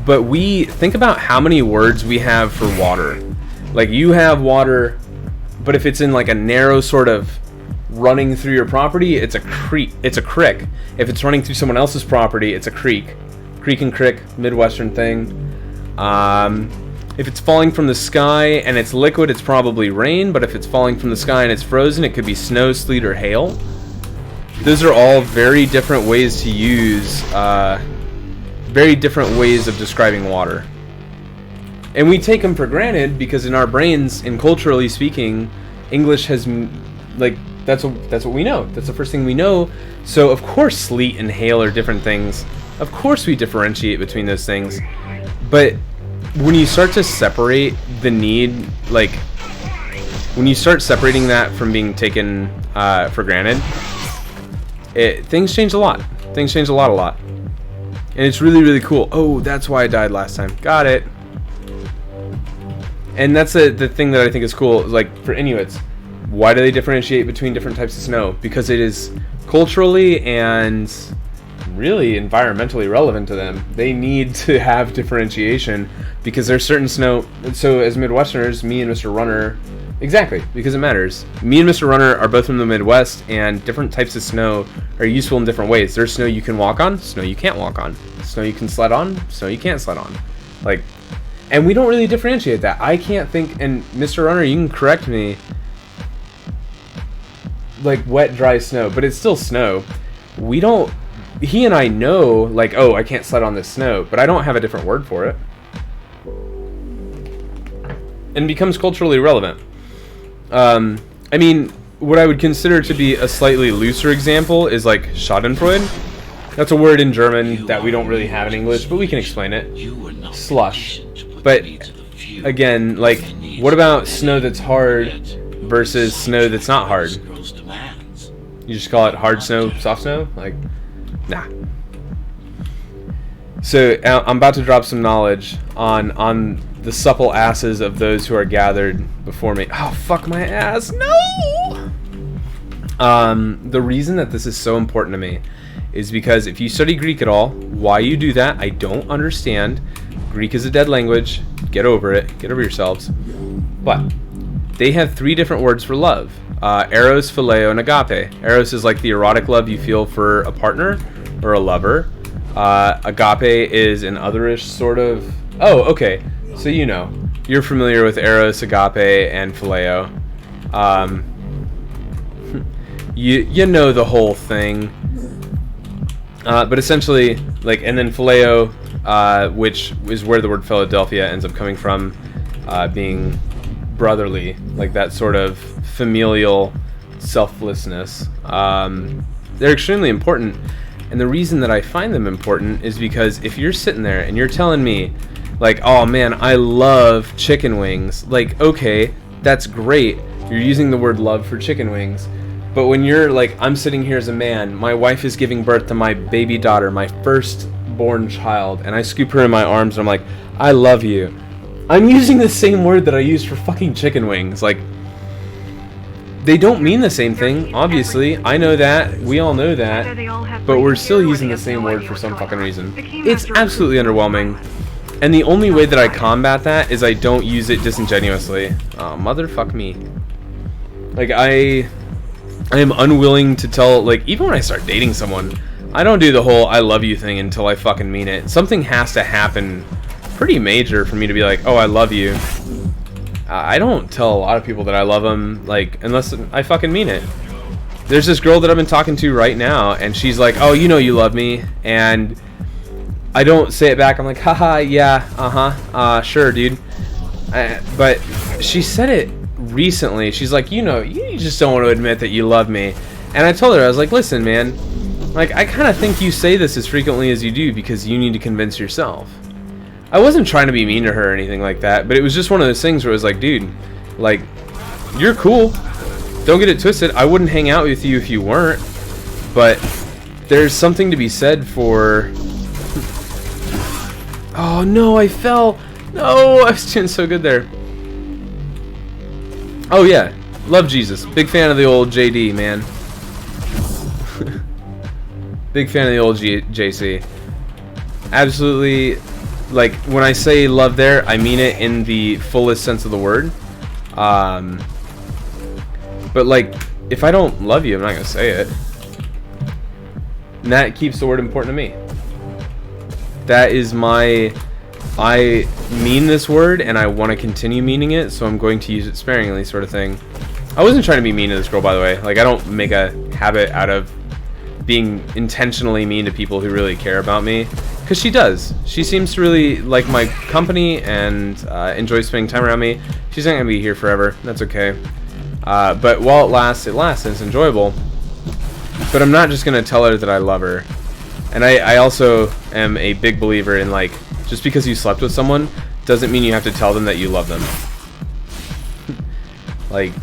Speaker 3: But we think about how many words we have for water. Like, you have water, but if it's in like a narrow sort of running through your property, it's a creek. It's a crick. If it's running through someone else's property, it's a creek. Creek and crick, Midwestern thing. If it's falling from the sky and it's liquid, it's probably rain. But if it's falling from the sky and it's frozen, it could be snow, sleet, or hail. Those are all very different ways to use, very different ways of describing water. And we take them for granted because in our brains, and culturally speaking, English has, like, that's what we know. That's the first thing we know. So, of course, sleet and hail are different things. Of course we differentiate between those things. But when you start to separate the need, like, when you start separating that from being taken for granted, things change a lot. Things change a lot. And it's really, really cool. Oh, that's why I died last time. Got it. And that's the thing that I think is cool. Like, for Inuits, why do they differentiate between different types of snow? Because it is culturally and really environmentally relevant to them. They need to have differentiation because there's certain snow. So as Midwesterners, me and Mr. Runner, exactly, because it matters. Me and Mr. Runner are both from the Midwest, and different types of snow are useful in different ways. There's snow you can walk on, snow you can't walk on, snow you can sled on, snow you can't sled on. Like, and we don't really differentiate that. I can't think, and Mr. Runner, you can correct me, like wet, dry snow, but it's still snow. We don't, he and I know, like, oh, I can't sled on this snow, but I don't have a different word for it. And it becomes culturally relevant. I mean, what I would consider to be a slightly looser example is like Schadenfreude. That's a word in German that we don't really have in English, but we can explain it. Slush. But again, like, what about snow that's hard versus snow that's not hard? You just call it hard snow, soft snow? Like, nah. So I'm about to drop some knowledge on the supple asses of those who are gathered before me. Oh, fuck my ass. No! The reason that this is so important to me is because if you study Greek at all, why you do that, I don't understand. Greek is a dead language. Get over it. Get over yourselves. But they have 3 different words for love. Eros, phileo, and agape. Eros is like the erotic love you feel for a partner or a lover. Agape is an otherish sort of... Oh, okay. So you know. You're familiar with Eros, agape, and phileo. You know the whole thing. But essentially, like, and then phileo, which is where the word Philadelphia ends up coming from, being brotherly, like that sort of familial selflessness. They're extremely important, and the reason that I find them important is because if you're sitting there and you're telling me, like, oh man, I love chicken wings, like, okay, that's great, you're using the word love for chicken wings, but when you're like, I'm sitting here as a man, my wife is giving birth to my baby daughter, my firstborn child, and I scoop her in my arms and I'm like, I love you, I'm using the same word that I used for fucking chicken wings. Like, they don't mean the same thing, obviously. I know that. We all know that. But we're still using the same word for some fucking reason. It's absolutely underwhelming. And the only way that I combat that is I don't use it disingenuously. Oh, motherfuck me. Like, I am unwilling to tell, like, even when I start dating someone, I don't do the whole I love you thing until I fucking mean it. Something has to happen pretty major for me to be like, oh, I love you. I don't tell a lot of people that I love them, like, unless I fucking mean it. There's this girl that I've been talking to right now, and she's like, oh, you know you love me, and I don't say it back. I'm like, haha, yeah, sure, dude. But she said it recently. She's like, you know, you just don't want to admit that you love me. And I told her, I was like, listen, man, like, I kind of think you say this as frequently as you do because you need to convince yourself. I wasn't trying to be mean to her or anything like that, but it was just one of those things where it was like, dude, like, you're cool. Don't get it twisted. I wouldn't hang out with you if you weren't. But there's something to be said for... Oh, no, I fell. No, I was doing so good there. Oh, yeah. Love Jesus. Big fan of the old JD, man. Big fan of the old JC. Absolutely... Like, when I say love there, I mean it in the fullest sense of the word. But, like, if I don't love you, I'm not going to say it. And that keeps the word important to me. That is my... I mean this word, and I want to continue meaning it, so I'm going to use it sparingly, sort of thing. I wasn't trying to be mean to this girl, by the way. Like, I don't make a habit out of being intentionally mean to people who really care about me. Because she does. She seems to really like my company and enjoy spending time around me. She's not going to be here forever. That's okay. But while it lasts, and it's enjoyable. But I'm not just going to tell her that I love her. And I also am a big believer in, like, just because you slept with someone doesn't mean you have to tell them that you love them. Like,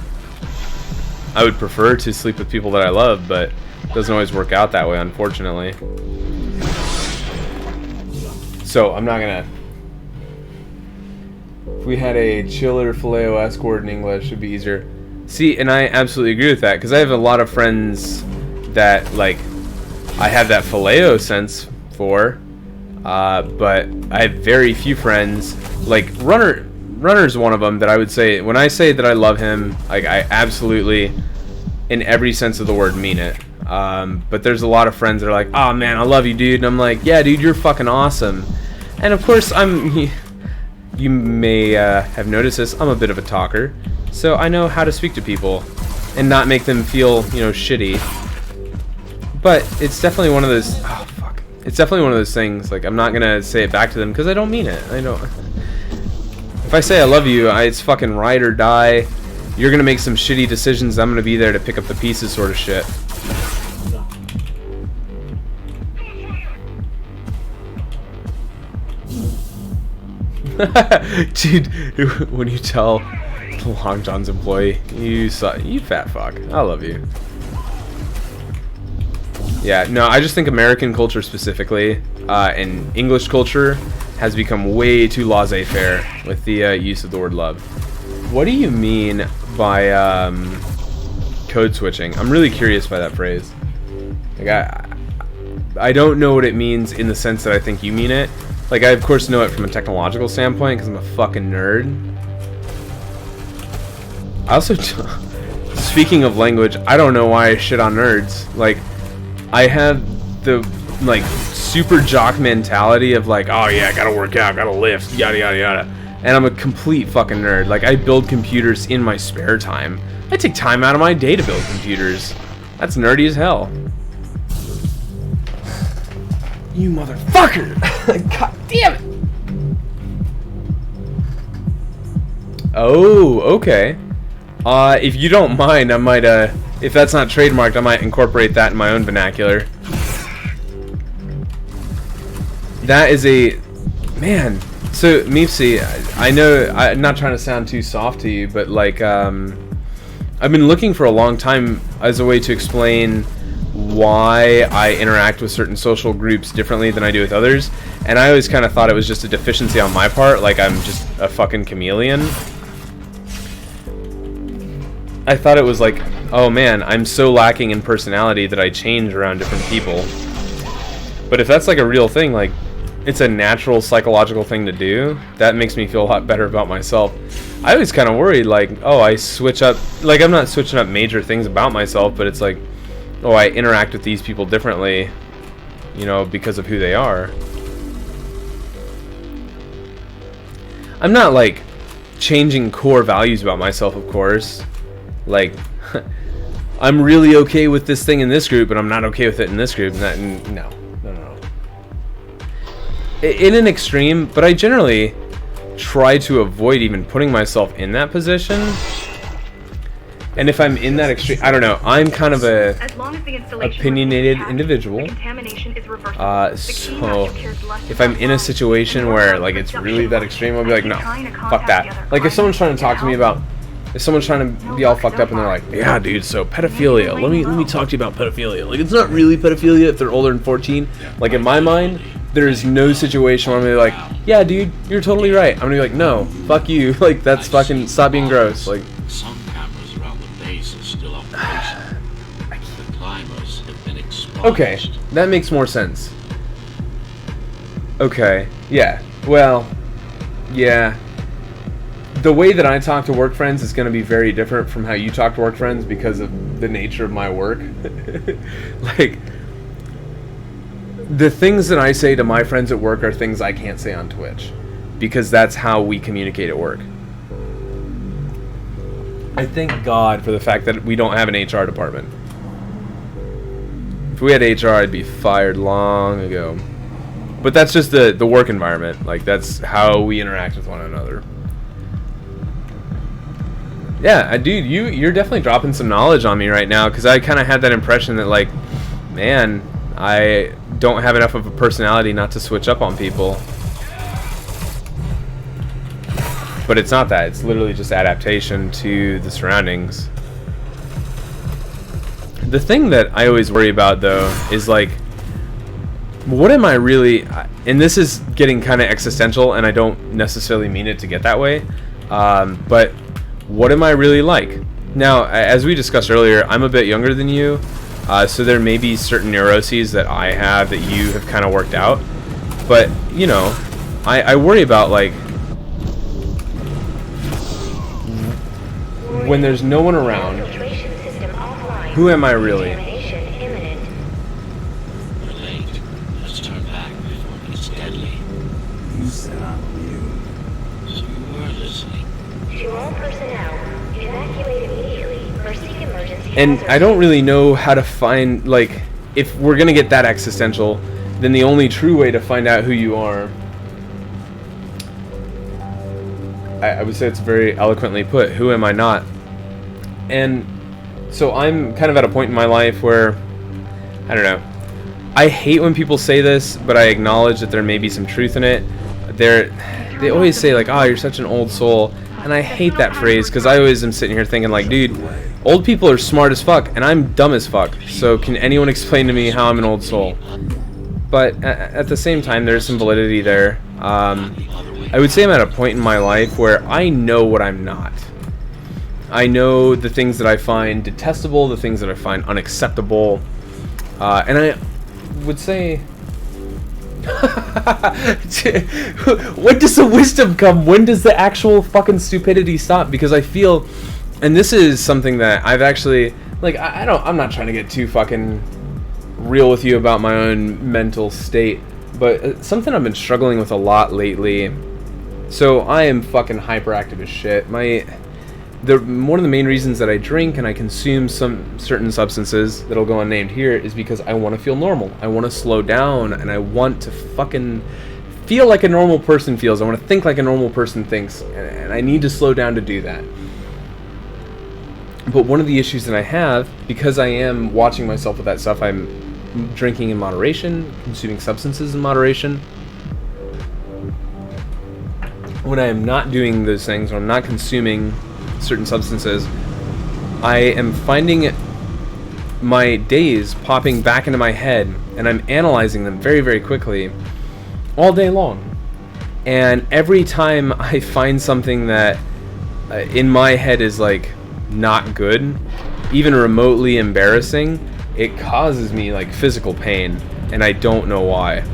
Speaker 3: I would prefer to sleep with people that I love, but it doesn't always work out that way, unfortunately. So, I'm not gonna... If we had a chiller Phileo-esque word in English, it'd be easier. See, and I absolutely agree with that, because I have a lot of friends that, like, I have that Phileo sense for, but I have very few friends, like, Runner's one of them that I would say, when I say that I love him, like, I absolutely, in every sense of the word, mean it. But there's a lot of friends that are like, oh man, I love you, dude, and I'm like, yeah, dude, you're fucking awesome. And of course, you may have noticed this, I'm a bit of a talker, so I know how to speak to people and not make them feel, you know, shitty. But it's definitely one of those, oh fuck, it's definitely one of those things, like, I'm not gonna say it back to them because I don't mean it. I don't. If I say I love you, it's fucking ride or die. You're gonna make some shitty decisions, I'm gonna be there to pick up the pieces sort of shit. Dude, when you tell the Long John's employee, you fat fuck, I love you. Yeah, no, I just think American culture specifically, and English culture, has become way too laissez-faire with the use of the word love. What do you mean by code switching? I'm really curious by that phrase. Like, I don't know what it means in the sense that I think you mean it. Like, I of course know it from a technological standpoint because I'm a fucking nerd. I also, speaking of language, I don't know why I shit on nerds. Like, I have the, like, super jock mentality of, like, oh yeah, gotta work out, gotta lift, yada yada yada. And I'm a complete fucking nerd. Like, I build computers in my spare time. I take time out of my day to build computers. That's nerdy as hell. You motherfucker! God damn it! Oh, okay. If you don't mind, I might, if that's not trademarked, I might incorporate that in my own vernacular. That is a... Man. So, Meepsy, I know, I'm not trying to sound too soft to you, but, like, I've been looking for a long time as a way to explain why I interact with certain social groups differently than I do with others, and I always kind of thought it was just a deficiency on my part, like I'm just a fucking chameleon. I thought it was like, oh man, I'm so lacking in personality that I change around different people. But if that's like a real thing, like, it's a natural psychological thing to do, that makes me feel a lot better about myself. I was kind of worried, like, oh, I switch up, like, I'm not switching up major things about myself, but it's like, oh, I interact with these people differently, you know, because of who they are. I'm not, like, changing core values about myself, of course. Like, I'm really okay with this thing in this group, but I'm not okay with it in this group. No. In an extreme, but I generally try to avoid even putting myself in that position. And if I'm in that extreme, I don't know, I'm kind of a opinionated individual. So if I'm in a situation where, like, it's really that extreme, I'll be like, no, fuck that. Like, if someone's trying to talk to me about, if someone's trying to be all fucked up and they're like, yeah, dude, so pedophilia, let me talk to you about pedophilia. Like, it's not really pedophilia if they're older than 14. Like, in my mind, there's no situation where I'm gonna be like, yeah, dude, you're totally right. I'm gonna be like, no, fuck you. Like, that's fucking, stop being gross. Like,
Speaker 5: some cameras around the base are still operational. The climbers have been expunged.
Speaker 3: okay, that makes more sense. Okay, yeah, well, yeah. The way that I talk to work friends is going to be very different from how you talk to work friends because of the nature of my work. Like, the things that I say to my friends at work are things I can't say on Twitch because that's how we communicate at work. I thank God for the fact that we don't have an HR department. If we had HR, I'd be fired long ago. But that's just the work environment. Like, that's how we interact with one another. Yeah, dude, you're definitely dropping some knowledge on me right now, because I kind of had that impression that, like, man, I don't have enough of a personality not to switch up on people. But it's not that. It's literally just adaptation to the surroundings. The thing that I always worry about, though, is, like, what am I really... And this is getting kind of existential, and I don't necessarily mean it to get that way. But what am I really like? Now, as we discussed earlier, I'm a bit younger than you, so there may be certain neuroses that I have that you have kind of worked out. But, you know, I worry about, like, when there's no one around, who am I really?
Speaker 5: We're late. Let's turn back before it gets deadly.
Speaker 6: You said I'm immune.
Speaker 5: So you were listening.
Speaker 7: To all personnel, evacuate immediately or seek emergency
Speaker 3: And
Speaker 7: hazard.
Speaker 3: I don't really know how to find, like, if we're gonna get that existential, then the only true way to find out who you are, I would say it's very eloquently put, who am I not? And so I'm kind of at a point in my life where, I don't know, I hate when people say this, but I acknowledge that there may be some truth in it. They always say, like, oh, you're such an old soul, and I hate that phrase, because I always am sitting here thinking, like, dude, old people are smart as fuck, and I'm dumb as fuck, so can anyone explain to me how I'm an old soul? But at the same time, there's some validity there. I would say I'm at a point in my life where I know what I'm not. I know the things that I find detestable, the things that I find unacceptable, and I would say... When does the wisdom come? When does the actual fucking stupidity stop? Because I feel, and this is something that I've actually, like, I'm not trying to get too fucking real with you about my own mental state, but something I've been struggling with a lot lately. So I am fucking hyperactive as shit. One of the main reasons that I drink and I consume some certain substances that'll go unnamed here is because I want to feel normal. I want to slow down, and I want to fucking feel like a normal person feels. I want to think like a normal person thinks, and I need to slow down to do that. But one of the issues that I have, because I am watching myself with that stuff, I'm drinking in moderation, consuming substances in moderation. When I am not doing those things, or I'm not consuming certain substances, I am finding my days popping back into my head, and I'm analyzing them very, very quickly all day long. And every time I find something that in my head is, like, not good, even remotely embarrassing, it causes me, like, physical pain, and I don't know why.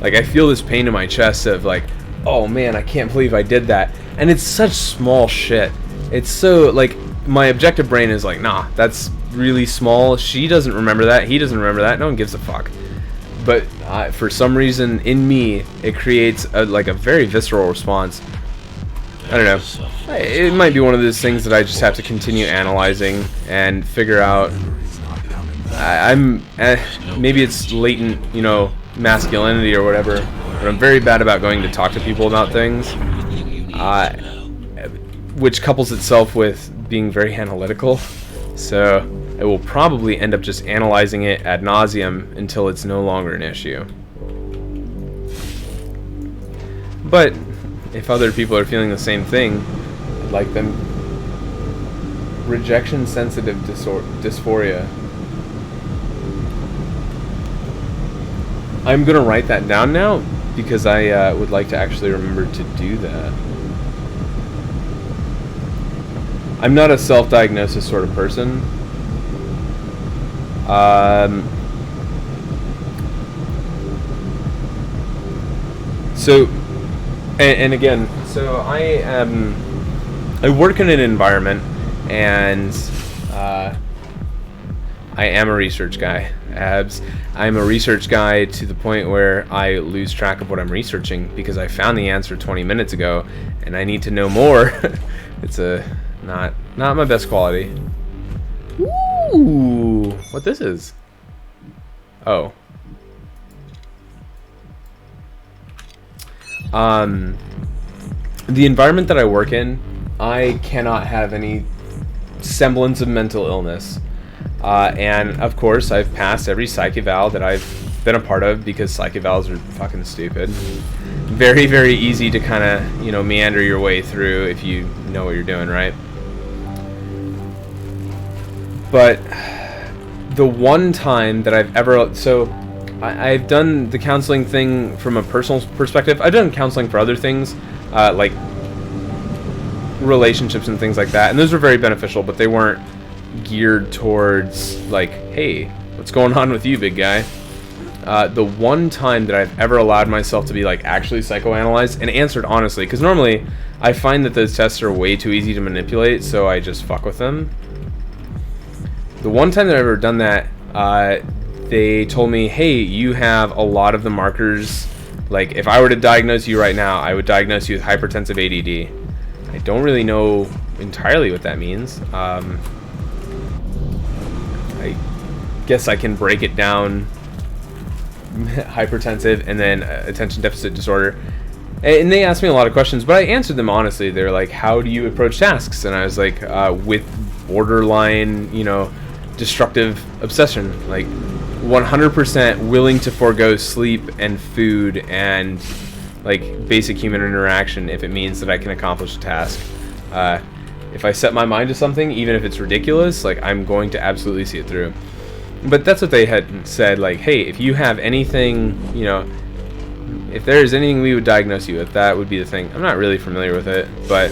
Speaker 3: Like, I feel this pain in my chest of, like, oh man, I can't believe I did that. And it's such small shit. It's so, like, my objective brain is like, nah, that's really small. She doesn't remember that. He doesn't remember that. No one gives a fuck. But for some reason, in me, it creates a very visceral response. I don't know. It might be one of those things that I just have to continue analyzing and figure out. Maybe it's latent, you know, masculinity or whatever. But I'm very bad about going to talk to people about things, which couples itself with being very analytical. So I will probably end up just analyzing it ad nauseum until it's no longer an issue. But if other people are feeling the same thing, I'd like them. Rejection-sensitive dysphoria. I'm gonna write that down now, because I would like to actually remember to do that. I'm not a self-diagnosis sort of person. So, and again, so I work in an environment, and I am a research guy. I'm a research guy to the point where I lose track of what I'm researching because I found the answer 20 minutes ago and I need to know more. It's not my best quality. Ooh, what this is? Oh. The environment that I work in, I cannot have any semblance of mental illness. And of course, I've passed every psych eval that I've been a part of, because psych evals are fucking stupid. Very, very easy to kind of, you know, meander your way through if you know what you're doing, right? But the one time that I've ever... So, I've done the counseling thing from a personal perspective. I've done counseling for other things, like relationships and things like that. And those were very beneficial, but they weren't geared towards, like, hey, what's going on with you, big guy? The one time that I've ever allowed myself to be, like, actually psychoanalyzed and answered honestly, because normally I find that those tests are way too easy to manipulate, so I just fuck with them. The one time that I've ever done that, they told me, hey, you have a lot of the markers. Like, if I were to diagnose you right now, I would diagnose you with hypertensive ADD. I don't really know entirely what that means. I guess I can break it down. Hypertensive and then attention deficit disorder. And they asked me a lot of questions, but I answered them honestly. They're like, how do you approach tasks? And I was like, with borderline, you know, destructive obsession. Like, 100% willing to forego sleep and food and, like, basic human interaction if it means that I can accomplish a task. If I set my mind to something, even if it's ridiculous, like, I'm going to absolutely see it through. But that's what they had said, like, hey, if you have anything, you know, if there is anything we would diagnose you with, that would be the thing. I'm not really familiar with it, but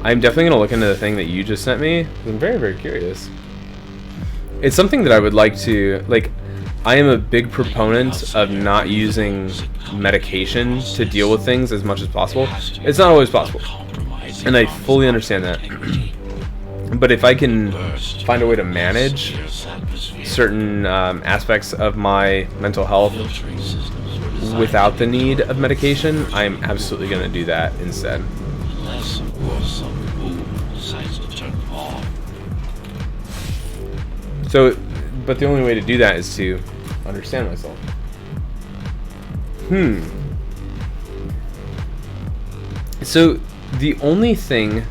Speaker 3: I'm definitely going to look into the thing that you just sent me. I'm very, very curious. It's something that I would like to, like, I am a big proponent of not using medication to deal with things as much as possible. It's not always possible, and I fully understand that. But if I can find a way to manage certain aspects of my mental health without the need of medication, I'm absolutely going to do that instead. So, but the only way to do that is to understand myself. So the only thing,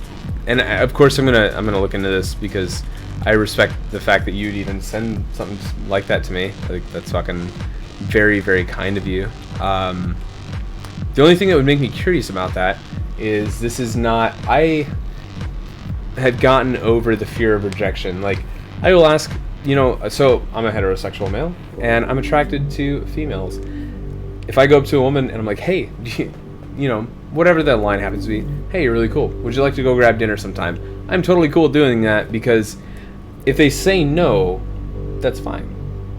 Speaker 3: and of course I'm gonna look into this because I respect the fact that you'd even send something like that to me. I think that's fucking very, very kind of you. The only thing that would make me curious about that is this is not, I had gotten over the fear of rejection. Like, I will ask, you know, so I'm a heterosexual male and I'm attracted to females. If I go up to a woman and I'm like, hey, you know, whatever that line happens to be, hey, you're really cool, would you like to go grab dinner sometime? I'm totally cool doing that, because if they say no, that's fine.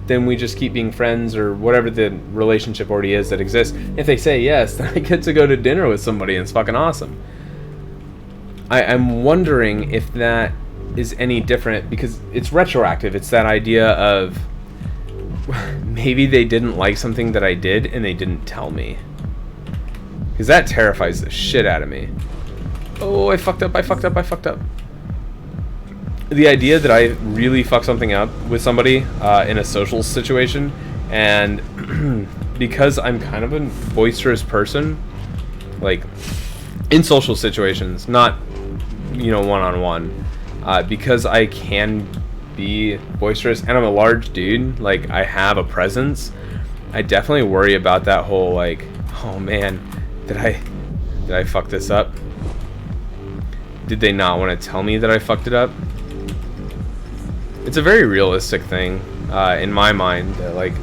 Speaker 3: Then we just keep being friends or whatever the relationship already is that exists. If they say yes, then I get to go to dinner with somebody and it's fucking awesome. I'm wondering if that is any different, because it's retroactive. It's that idea of maybe they didn't like something that I did and they didn't tell me. Because that terrifies the shit out of me. Oh, I fucked up. The idea that I really fuck something up with somebody in a social situation, and because I'm kind of a boisterous person, like in social situations, not, you know, one-on-one, because I can be boisterous and I'm a large dude, like I have a presence, I definitely worry about that whole, like, oh man, did I fuck this up? Did they not want to tell me that I fucked it up? It's a very realistic thing in my mind that, like,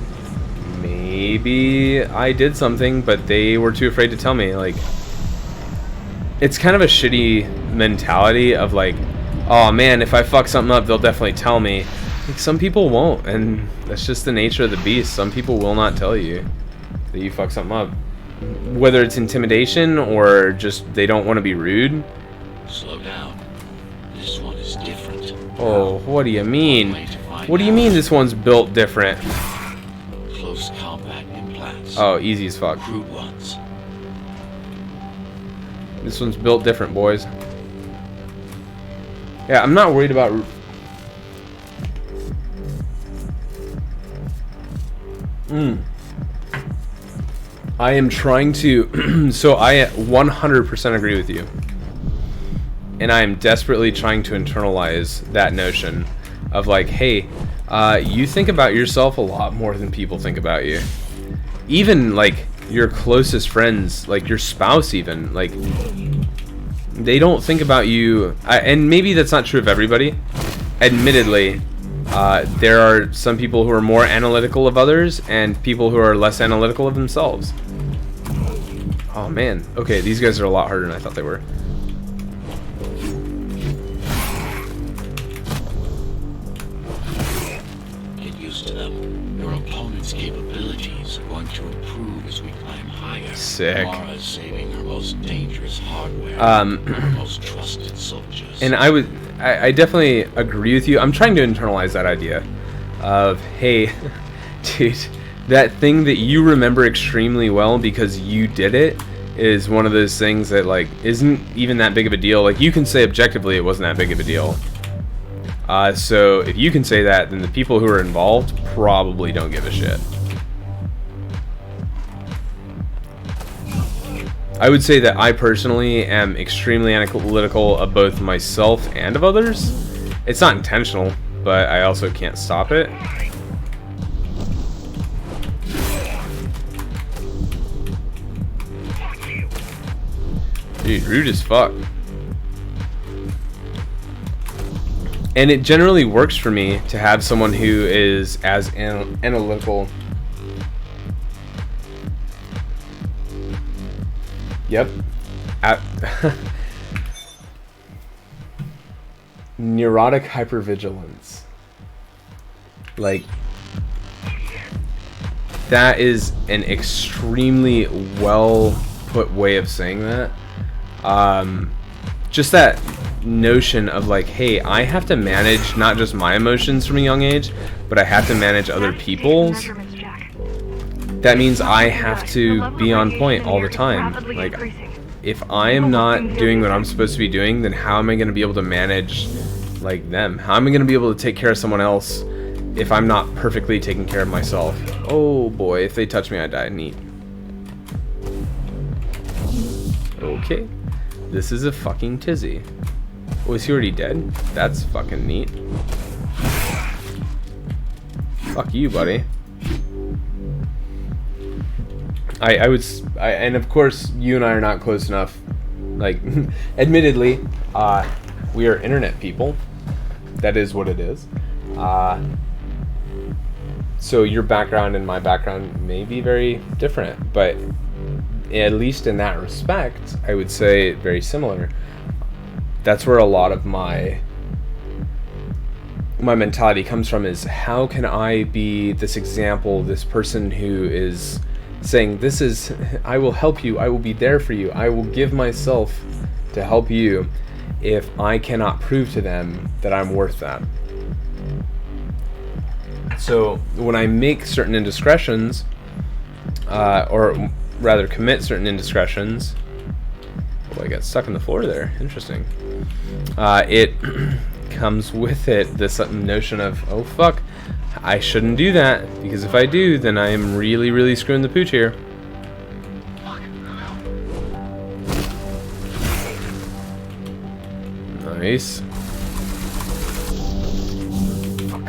Speaker 3: maybe I did something but they were too afraid to tell me. Like, it's kind of a shitty mentality of like, oh man, if I fuck something up they'll definitely tell me. Like, some people won't, and that's just the nature of the beast. Some people will not tell you that you fuck something up, whether it's intimidation or just they don't want to be rude.
Speaker 5: Slow down. This one is different.
Speaker 3: Oh, what do you mean? What do you mean this one's built different?
Speaker 5: Close combat implants.
Speaker 3: Oh, easy as fuck.
Speaker 5: Crude ones.
Speaker 3: This one's built different, boys. Yeah, I'm not worried about... I am trying to so I 100% agree with you, and I am desperately trying to internalize that notion of like, hey, you think about yourself a lot more than people think about you. Even like your closest friends, like your spouse, even like they don't think about you. And maybe that's not true of everybody. Admittedly, there are some people who are more analytical of others and people who are less analytical of themselves. Oh man, okay, these guys are a lot harder than I thought they were.
Speaker 5: Get used to them. Your opponent's capabilities are going to improve as we climb higher.
Speaker 3: Sick.
Speaker 5: Mara is saving her most dangerous hardware, her most trusted soldiers.
Speaker 3: And I definitely agree with you. I'm trying to internalize that idea of, hey, dude, that thing that you remember extremely well because you did it is one of those things that like isn't even that big of a deal. Like you can say objectively it wasn't that big of a deal. So if you can say that, then the people who are involved probably don't give a shit. I would say that I personally am extremely analytical of both myself and of others. It's not intentional, but I also can't stop it. Dude, rude as fuck. And it generally works for me to have someone who is as analytical. Yep. Neurotic hypervigilance. Like, that is an extremely well put way of saying that. Just that notion of like, hey, I have to manage not just my emotions from a young age, but I have to manage other people's. That means I have to be on point all the time. Like, if I am not doing what I'm supposed to be doing, then how am I going to be able to manage like them? How am I going to be able to take care of someone else if I'm not perfectly taking care of myself? Oh boy, if they touch me, I die. Neat. Okay. This is a fucking tizzy. Oh, is he already dead? That's fucking neat. Fuck you, buddy. And of course, you and I are not close enough. Like, admittedly, we are internet people. That is what it is. So your background and my background may be very different, but at least in that respect, I would say very similar. That's where a lot of my mentality comes from, is how can I be this example, this person who is saying, this is, I will help you, I will be there for you, I will give myself to help you, if I cannot prove to them that I'm worth that. So when I make certain indiscretions, or rather commit certain indiscretions, oh, I got stuck in the floor there, interesting. It comes with it this notion of, oh fuck, I shouldn't do that, because if I do, then I am really, really screwing the pooch here. Nice. Fuck.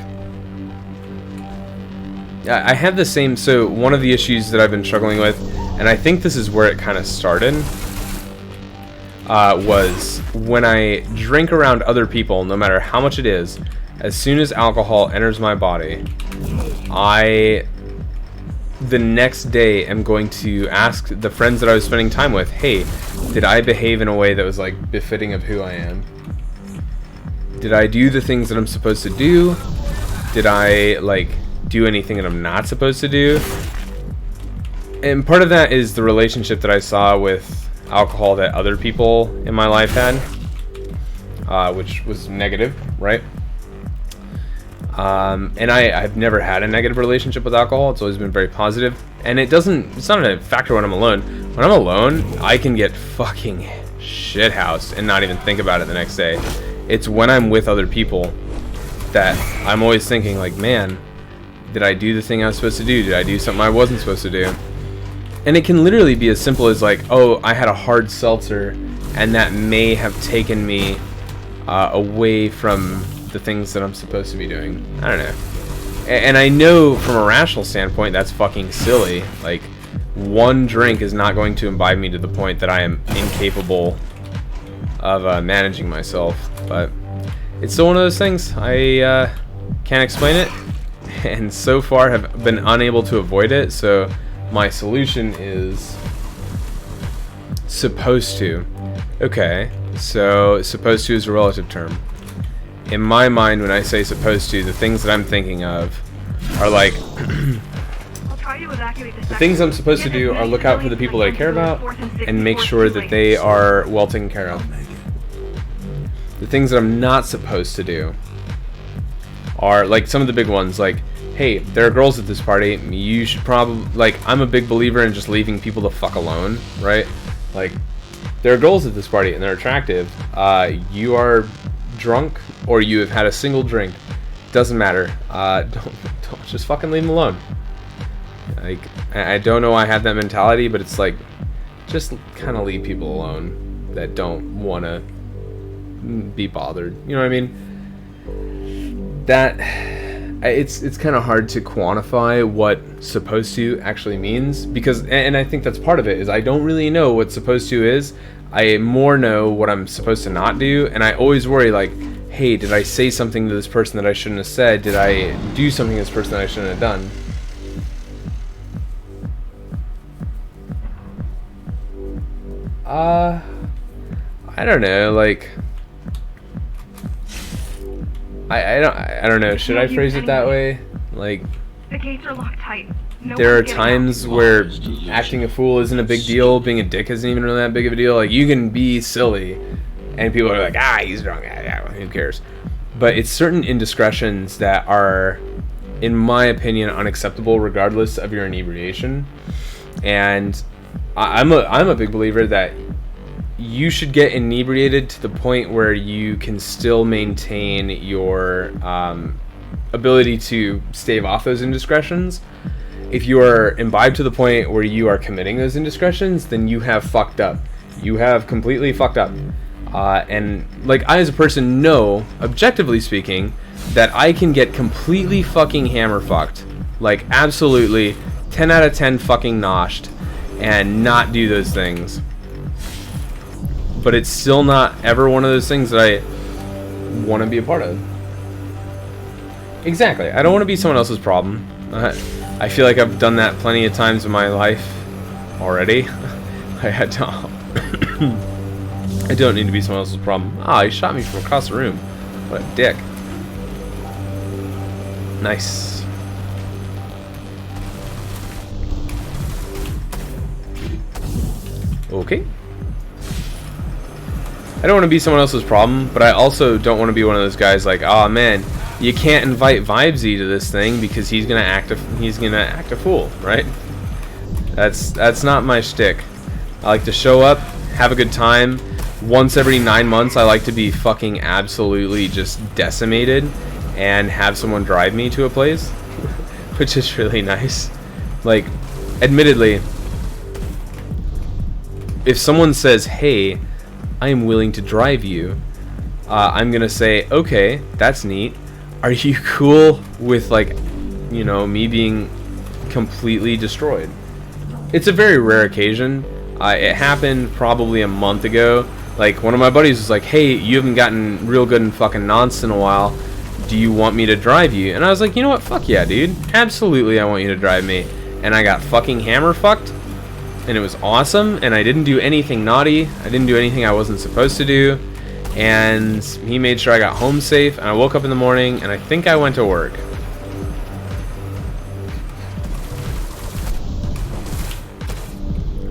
Speaker 3: I have the same, so one of the issues that I've been struggling with, and I think this is where it kind of started, was when I drink around other people, no matter how much it is, as soon as alcohol enters my body, the next day am going to ask the friends that I was spending time with, hey, did I behave in a way that was like befitting of who I am? Did I do the things that I'm supposed to do? Did I like do anything that I'm not supposed to do? And part of that is the relationship that I saw with alcohol that other people in my life had, which was negative, right? And I've never had a negative relationship with alcohol. It's always been very positive. And it's not a factor when I'm alone. When I'm alone, I can get fucking shithoused and not even think about it the next day. It's when I'm with other people that I'm always thinking like, man, did I do the thing I was supposed to do? Did I do something I wasn't supposed to do? And it can literally be as simple as like, oh, I had a hard seltzer, and that may have taken me away from the things that I'm supposed to be doing. I don't know. And I know from a rational standpoint that's fucking silly. Like, one drink is not going to imbibe me to the point that I am incapable of managing myself. But it's still one of those things. I can't explain it, and so far have been unable to avoid it. So my solution is supposed to. Okay, so supposed to is a relative term. In my mind, when I say supposed to, the things that I'm thinking of are like
Speaker 4: I'll try to evacuate
Speaker 3: the things I'm supposed to do are look out for the people that I care about and make sure that they are well taken care of. The things that I'm not supposed to do are like some of the big ones, like, hey, there are girls at this party, you should probably, like, I'm a big believer in just leaving people the fuck alone, right? Like, there are girls at this party and they're attractive. You are drunk or you have had a single drink. Doesn't matter. Don't just fucking leave them alone. Like, I don't know why I have that mentality, but it's like, just kind of leave people alone that don't want to be bothered. You know what I mean? That it's kind of hard to quantify what supposed to actually means, because, and I think that's part of it, is I don't really know what supposed to is. I more know what I'm supposed to not do, and I always worry, like, hey, did I say something to this person that I shouldn't have said? Did I do something to this person that I shouldn't have done? I don't know, like, I don't know, should I phrase it that way? Like,
Speaker 4: The gates are locked tight. No
Speaker 3: there are
Speaker 4: one's getting out.
Speaker 3: times where acting a fool isn't a big deal, being a dick isn't even really that big of a deal. Like, you can be silly, and people are like, he's drunk, who cares? But it's certain indiscretions that are, in my opinion, unacceptable regardless of your inebriation. And I'm a big believer that you should get inebriated to the point where you can still maintain your ability to stave off those indiscretions. If you are imbibed to the point where you are committing those indiscretions, then you have fucked up. You have completely fucked up. And, like, I as a person know, objectively speaking, that I can get completely fucking hammer fucked. Like, absolutely 10 out of 10 fucking noshed and not do those things. But it's still not ever one of those things that I want to be a part of. Exactly. I don't want to be someone else's problem. I feel like I've done that plenty of times in my life already. I had to. I don't need to be someone else's problem. He shot me from across the room. What a dick. Nice. Okay. I don't want to be someone else's problem, but I also don't want to be one of those guys like, oh man, you can't invite Vibesy to this thing because he's gonna act a fool, right? That's not my shtick. I like to show up, have a good time. Once every 9 months, I like to be fucking absolutely just decimated and have someone drive me to a place, which is really nice. Like, admittedly, if someone says, hey, I am willing to drive you, I'm gonna say, okay, that's neat. Are you cool with, like, you know, me being completely destroyed? It's a very rare occasion. It happened probably a month ago. Like, one of my buddies was like, hey, you haven't gotten real good in fucking nonce in a while. Do you want me to drive you? And I was like, you know what? Fuck yeah, dude. Absolutely, I want you to drive me. And I got fucking hammer fucked. And it was awesome. And I didn't do anything naughty. I didn't do anything I wasn't supposed to do. And he made sure I got home safe. And I woke up in the morning and I think I went to work.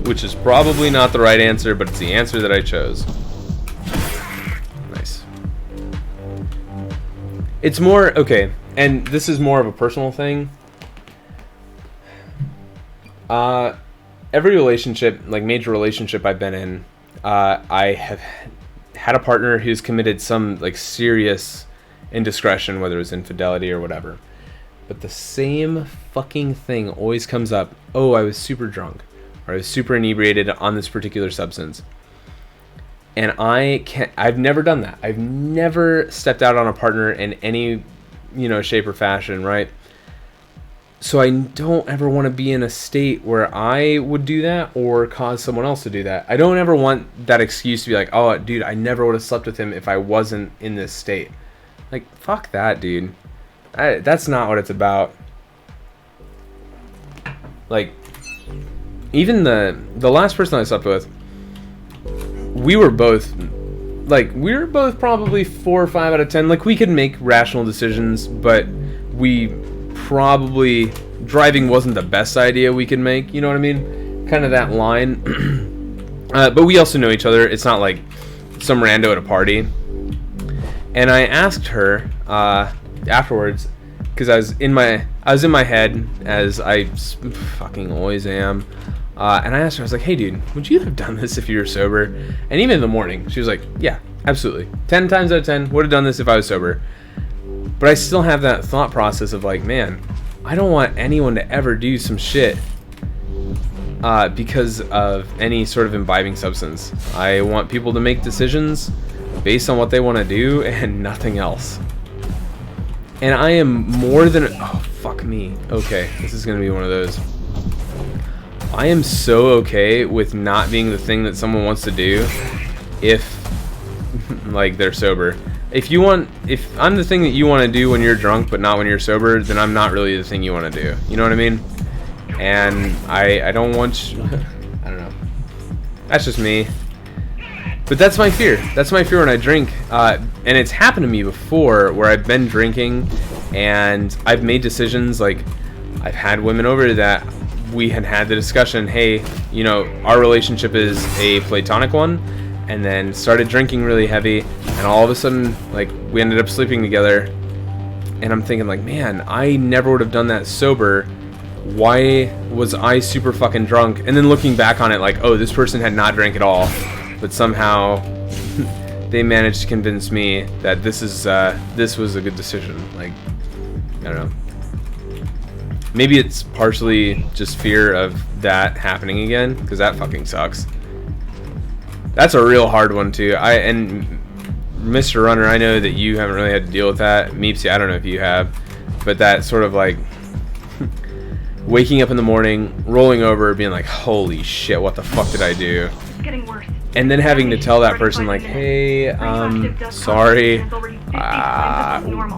Speaker 3: Which is probably not the right answer, but it's the answer that I chose. Nice. It's more, okay, and this is more of a personal thing. Every relationship, like major relationship I've been in, I have had a partner who's committed some like serious indiscretion, whether it's infidelity or whatever. But the same fucking thing always comes up. Oh, I was super drunk. or I was super inebriated on this particular substance. And I've never done that. I've never stepped out on a partner in any, shape or fashion, right? So I don't ever want to be in a state where I would do that or cause someone else to do that. I don't ever want that excuse to be like, oh, dude, I never would have slept with him if I wasn't in this state. Like, fuck that, dude. That's not what it's about. Like, even the last person I slept with, we were both probably 4 or 5 out of 10. Like, we could make rational decisions, but driving wasn't the best idea we could make. You know what I mean? Kind of that line. But we also know each other. It's not like some rando at a party. And I asked her afterwards, because I was in my head, as I fucking always am. And I asked her, I was like, hey, dude, would you have done this if you were sober? And even in the morning, she was like, yeah, absolutely. 10 times out of 10, would have done this if I was sober. But I still have that thought process of like, man, I don't want anyone to ever do some shit because of any sort of imbibing substance. I want people to make decisions based on what they want to do and nothing else. And I am more than... Oh, fuck me. Okay, this is going to be one of those. I am so okay with not being the thing that someone wants to do if, like, they're sober. If I'm the thing that you want to do when you're drunk but not when you're sober, then I'm not really the thing you want to do. You know what I mean? And I don't want... I don't know. That's just me. But that's my fear. That's my fear when I drink. And it's happened to me before where I've been drinking and I've made decisions. Like, I've had women over that we had the discussion, hey, our relationship is a platonic one, and then started drinking really heavy, and all of a sudden, like, we ended up sleeping together. And I'm thinking, like, man, I never would have done that sober. Why was I super fucking drunk? And then looking back on it, like, oh, this person had not drank at all, but somehow they managed to convince me that this was a good decision. Like, I don't know. Maybe it's partially just fear of that happening again, because that fucking sucks. That's a real hard one too. And Mr. Runner, I know that you haven't really had to deal with that. Meepsy, I don't know if you have, but that sort of like waking up in the morning, rolling over, being like, holy shit, what the fuck did I do?
Speaker 4: It's getting worse.
Speaker 3: And then having to tell that person, like, hey, sorry,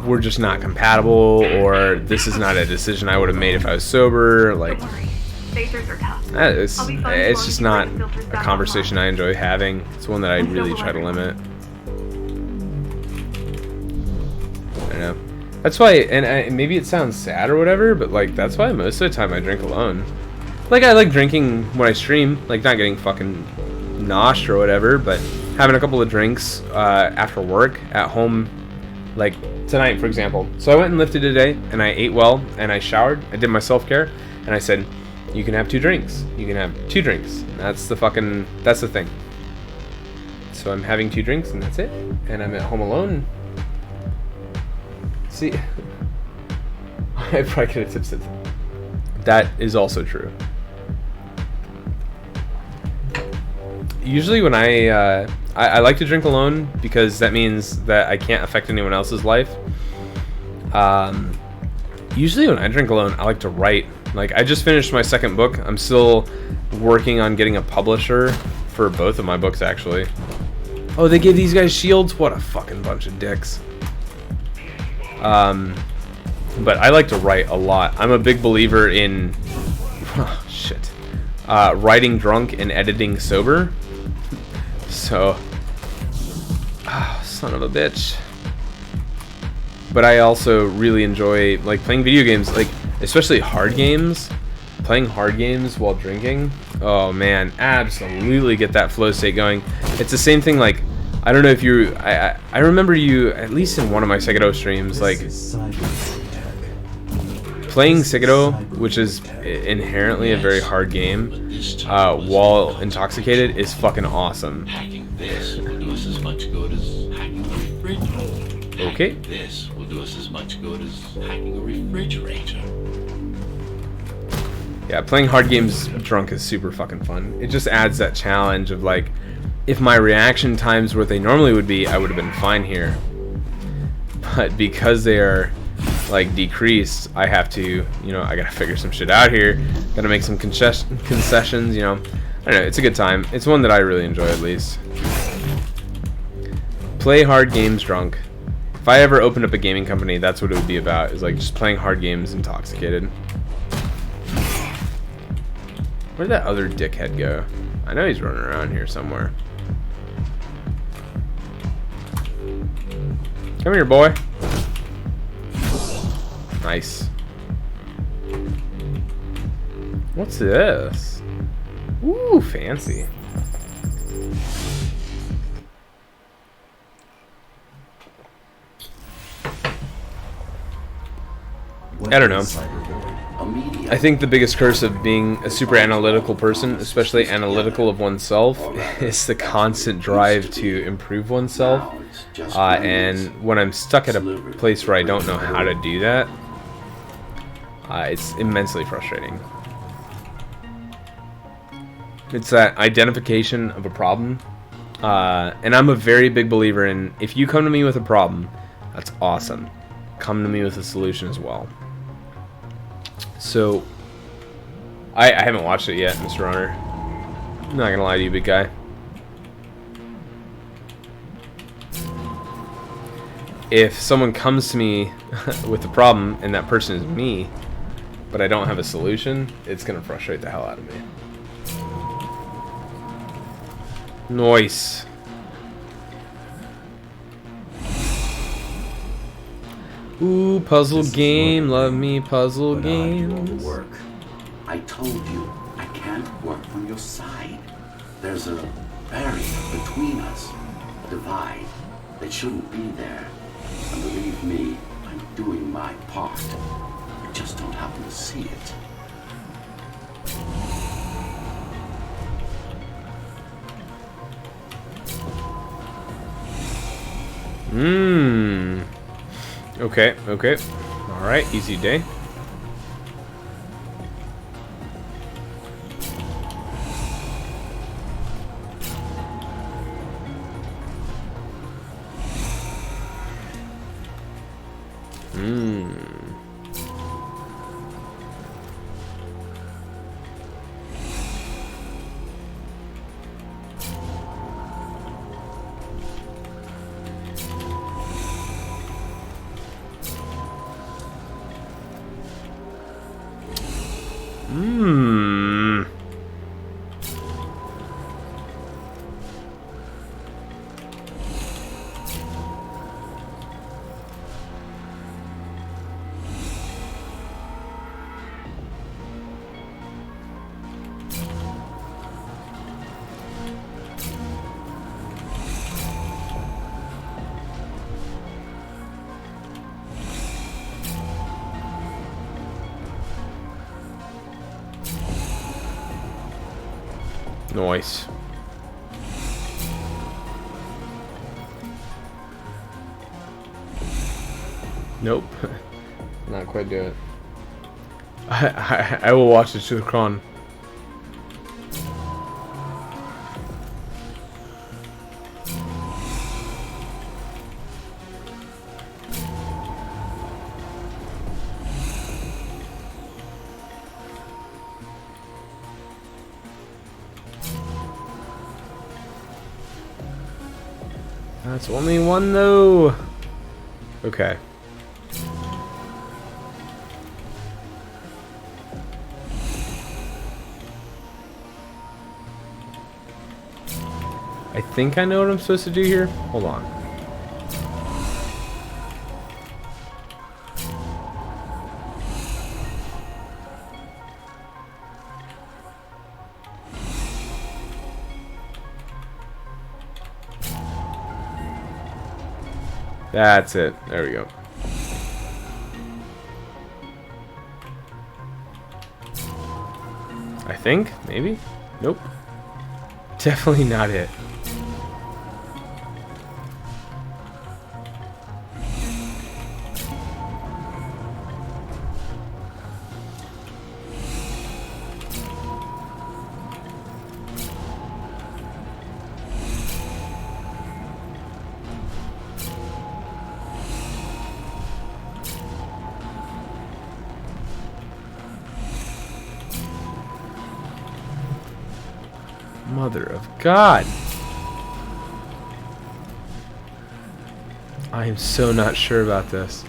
Speaker 3: we're just not compatible, or this is not a decision I would have made if I was sober. Like, it's just not a conversation I enjoy having. It's one that I really try to limit. I don't know. That's why, and maybe it sounds sad or whatever, but like, that's why most of the time I drink alone. Like, I like drinking when I stream, like not getting fucking noshed or whatever, but having a couple of drinks after work at home, like tonight, for example. So I went and lifted today, and I ate well, and I showered. I did my self-care, and I said, you can have 2 drinks. You can have 2 drinks. That's the thing. So I'm having 2 drinks, and that's it. And I'm at home alone. See, I probably could have tipsed. That is also true. Usually when I like to drink alone because that means that I can't affect anyone else's life. Usually when I drink alone, I like to write. Like, I just finished my 2nd book. I'm still working on getting a publisher for both of my books, actually. Oh, they gave these guys shields? What a fucking bunch of dicks. But I like to write a lot. I'm a big believer in writing drunk and editing sober. So, son of a bitch. But I also really enjoy like playing video games, like especially hard games. Playing hard games while drinking. Oh man, absolutely get that flow state going. It's the same thing. Like, I don't know if you. I remember you at least in one of my Sekiro streams, like playing Sekiro, which is inherently a very hard game, while intoxicated is fucking awesome.
Speaker 5: Hacking this will do us as much good as hacking a refrigerator.
Speaker 3: Okay.
Speaker 5: Hacking this will do us as much good as hacking a refrigerator.
Speaker 3: Yeah, playing hard games drunk is super fucking fun. It just adds that challenge of like, if my reaction times were what they normally would be, I would have been fine here. But because they are like decreased, I have to, you know, I gotta figure some shit out here. Gotta make some concessions, you know. I don't know, it's a good time. It's one that I really enjoy at least. Play hard games drunk. If I ever opened up a gaming company, that's what it would be about. Is like just playing hard games intoxicated. Where'd that other dickhead go? I know he's running around here somewhere. Come here, boy. Nice. What's this? Ooh, fancy. I don't know. I think the biggest curse of being a super analytical person, especially analytical of oneself, is the constant drive to improve oneself. And when I'm stuck at a place where I don't know how to do that, it's immensely frustrating. It's that identification of a problem. And I'm a very big believer in, if you come to me with a problem, that's awesome. Come to me with a solution as well. So, I haven't watched it yet, Mr. Runner. I'm not gonna lie to you, big guy. If someone comes to me with a problem and that person is me, but I don't have a solution, it's gonna frustrate the hell out of me. Nice. Ooh, puzzle game, love me puzzle games.
Speaker 6: Work. I told you, I can't work from your side. There's a barrier between us, a divide that shouldn't be there. And believe me, I'm doing my part. You just don't happen to see it.
Speaker 3: Okay, okay. Alright, easy day. Nice. Nope. Not quite do it. I will watch it to the cron. That's only one though. Okay. I think I know what I'm supposed to do here. Hold on. That's it. There we go. I think, maybe? Nope. Definitely not it. Mother of God. I am so not sure about this.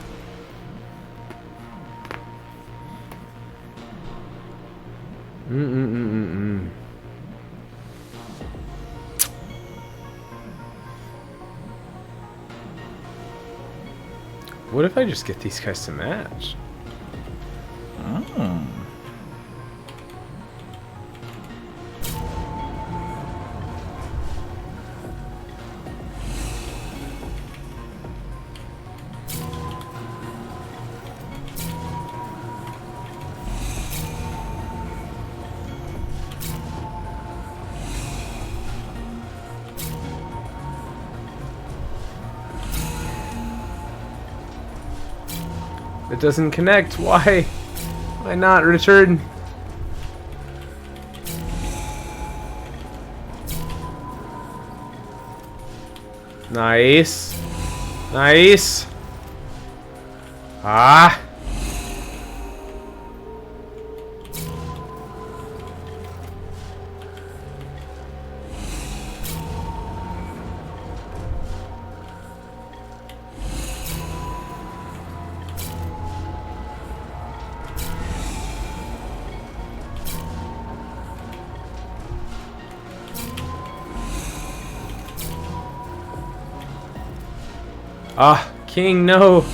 Speaker 3: What if I just get these guys to match?
Speaker 8: Oh.
Speaker 3: It doesn't connect. Why? Why not, Richard? Nice. Nice. Ah. Ah, King, no.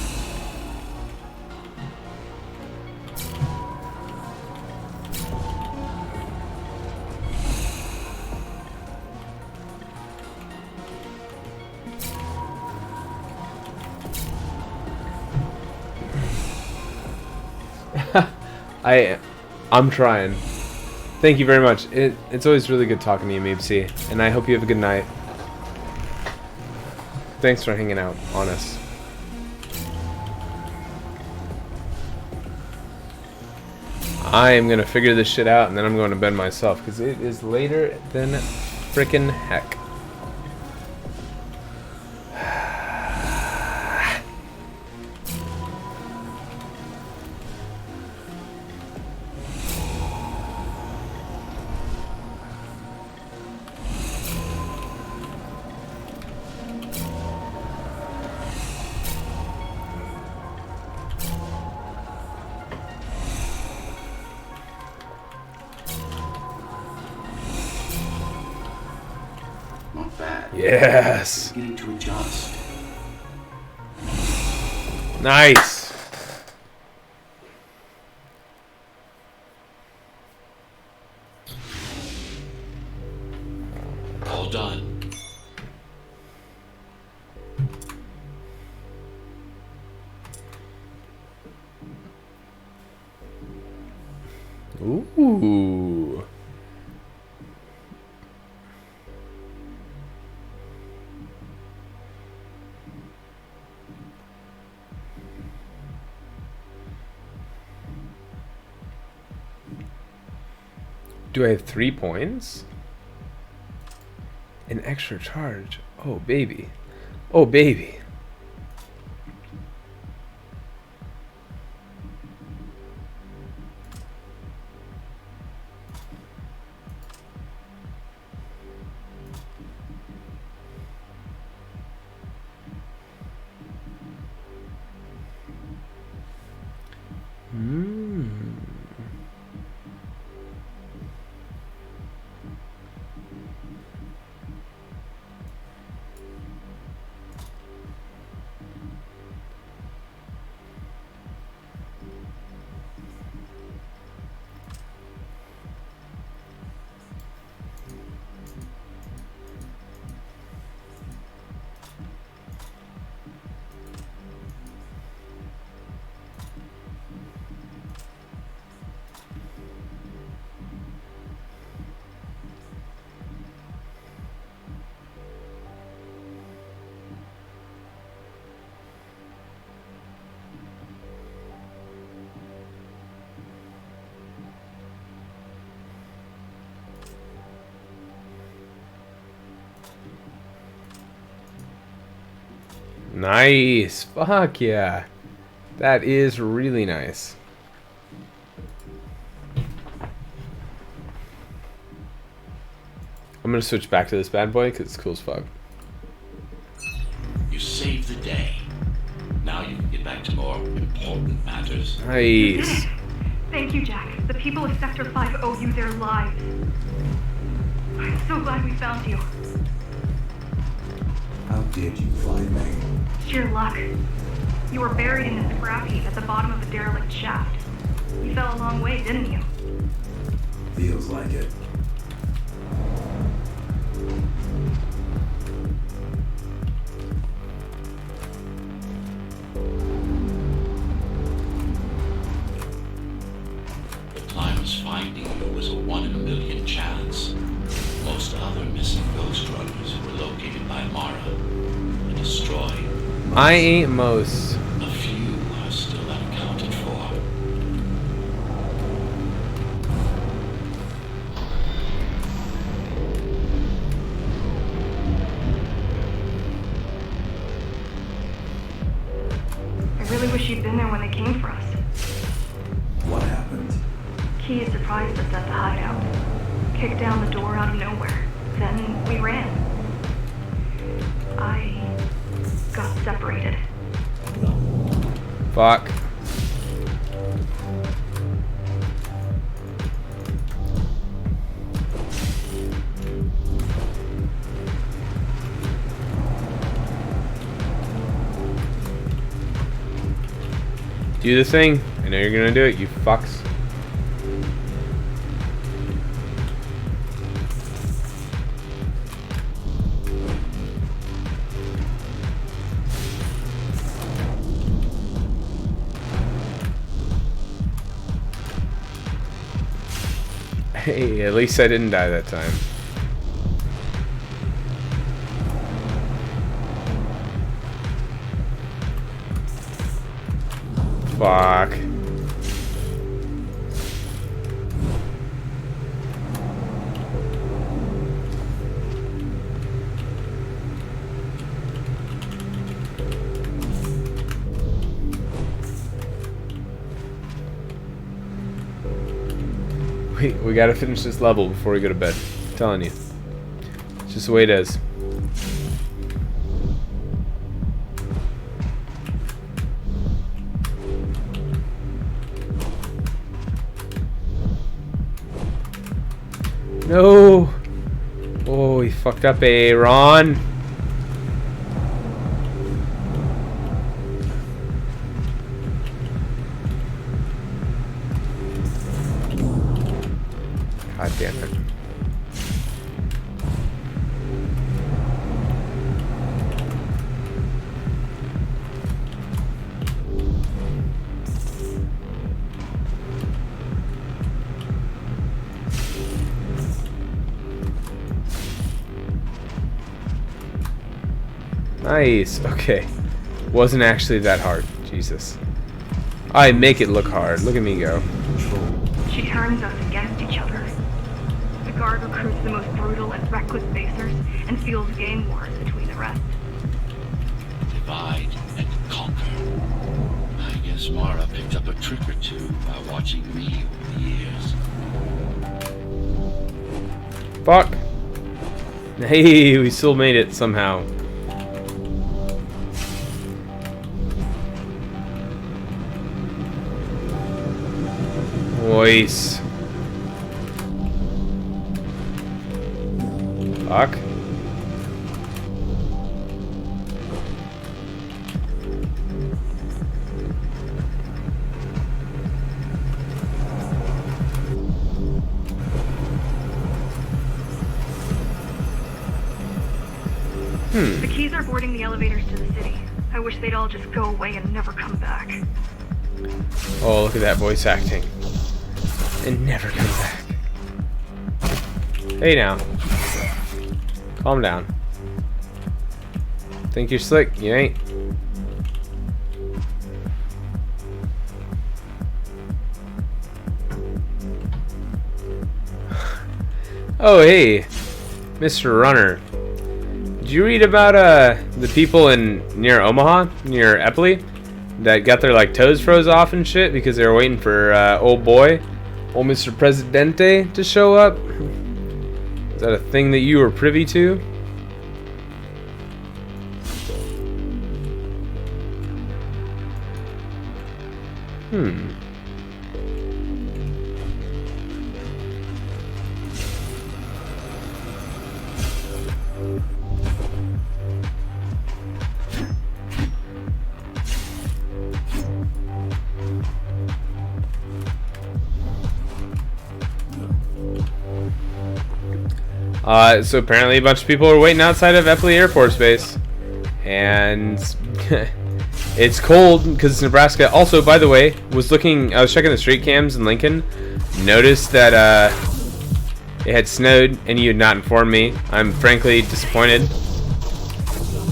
Speaker 3: I'm trying. Thank you very much. It's always really good talking to you, Meepsy, and I hope you have a good night. Thanks for hanging out, honest. I am gonna figure this shit out, and then I'm going to bed myself, because it is later than frickin' heck.
Speaker 6: Not bad.
Speaker 3: Yes.
Speaker 6: Beginning to adjust.
Speaker 3: Nice.
Speaker 5: All done.
Speaker 3: Ooh. Do I have 3 points? An extra charge. Oh, baby. Oh, baby. Nice. Fuck yeah. That is really nice. I'm gonna switch back to this bad boy because it's cool as fuck.
Speaker 5: You saved the day. Now you can get back to more important matters.
Speaker 3: Nice.
Speaker 4: Thank you, Jack. The people of Sector 5 owe you their lives. I'm so glad we found you.
Speaker 8: How did you find me?
Speaker 4: Sheer luck. You were buried in a scrap heap at the bottom of a derelict shaft. You fell a long way, didn't you?
Speaker 8: Feels like it.
Speaker 5: The Climbers finding you was a 1 in a million chance. Most other missing Ghostrunners were located by Mara and destroyed.
Speaker 3: I ain't most.
Speaker 5: A few are still unaccounted for.
Speaker 4: I really wish you'd been there when they came for us.
Speaker 8: What happened?
Speaker 4: Key surprised us at the hideout. Kicked down the door out of nowhere. Then we ran. I got separated.
Speaker 3: Fuck. Do the thing. I know you're gonna do it, you fucks. Hey, at least I didn't die that time. Fuck. We gotta finish this level before we go to bed. I'm telling you. It's just the way it is. No! Oh, he fucked up, Ron. God damn it. Nice. Okay. Wasn't actually that hard. Jesus. I make it look hard. Look at me go.
Speaker 4: She turns us against each other. The guard recruits the most brutal and reckless basers and fuels gang wars between the rest.
Speaker 5: Divide and conquer. I guess Mara picked up a trick or two by watching me over the years.
Speaker 3: Fuck. Hey, we still made it somehow. Voice. Fuck.
Speaker 4: The keys are boarding the elevators to the city. I wish they'd all just go away and never come back.
Speaker 3: Oh, look at that voice acting. And never come back. Hey now. Calm down. Think you're slick? You ain't. Oh, hey. Mr. Runner. Did you read about the people near Omaha, near Epley, that got their like toes froze off and shit because they were waiting for old Mr. Presidente to show up? that a thing that you were privy to? So apparently a bunch of people are waiting outside of Eppley Air Force Base. And it's cold because it's Nebraska. Also, by the way, I was checking the street cams in Lincoln. Noticed that it had snowed and you had not informed me. I'm frankly disappointed.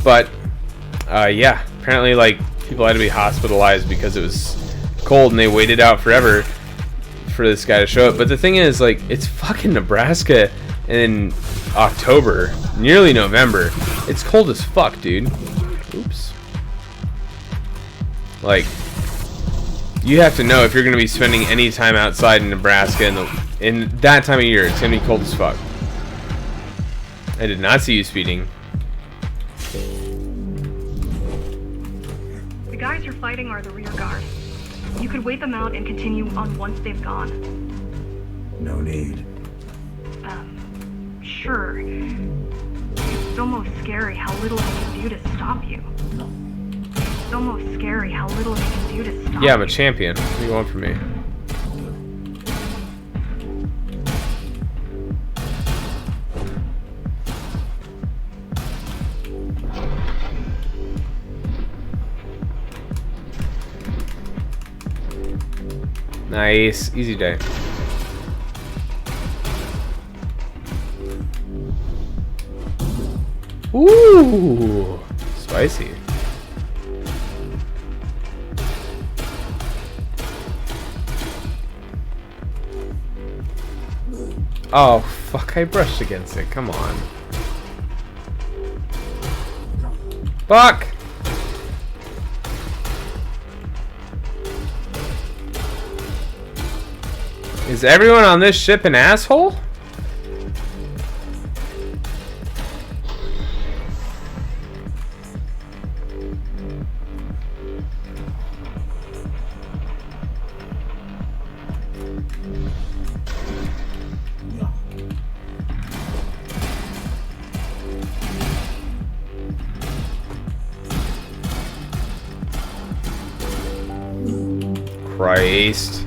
Speaker 3: But yeah, apparently like people had to be hospitalized because it was cold and they waited out forever for this guy to show up. But the thing is, like, it's fucking Nebraska in October, nearly November. It's cold as fuck, dude. Oops. Like, you have to know if you're going to be spending any time outside in Nebraska in that time of year, it's going to be cold as fuck. I did not see you speeding.
Speaker 4: The guys you're fighting are the rear guard. You could wait them out and continue on once they've gone.
Speaker 8: No need.
Speaker 4: Sure. It's almost scary how little they can do to stop you. It's almost scary how little they can do to stop you.
Speaker 3: Yeah, I'm a champion. What do you want from me? Nice. Easy day. Ooh, spicy. Oh, fuck, I brushed against it. Come on. Fuck! Is everyone on this ship an asshole? Christ.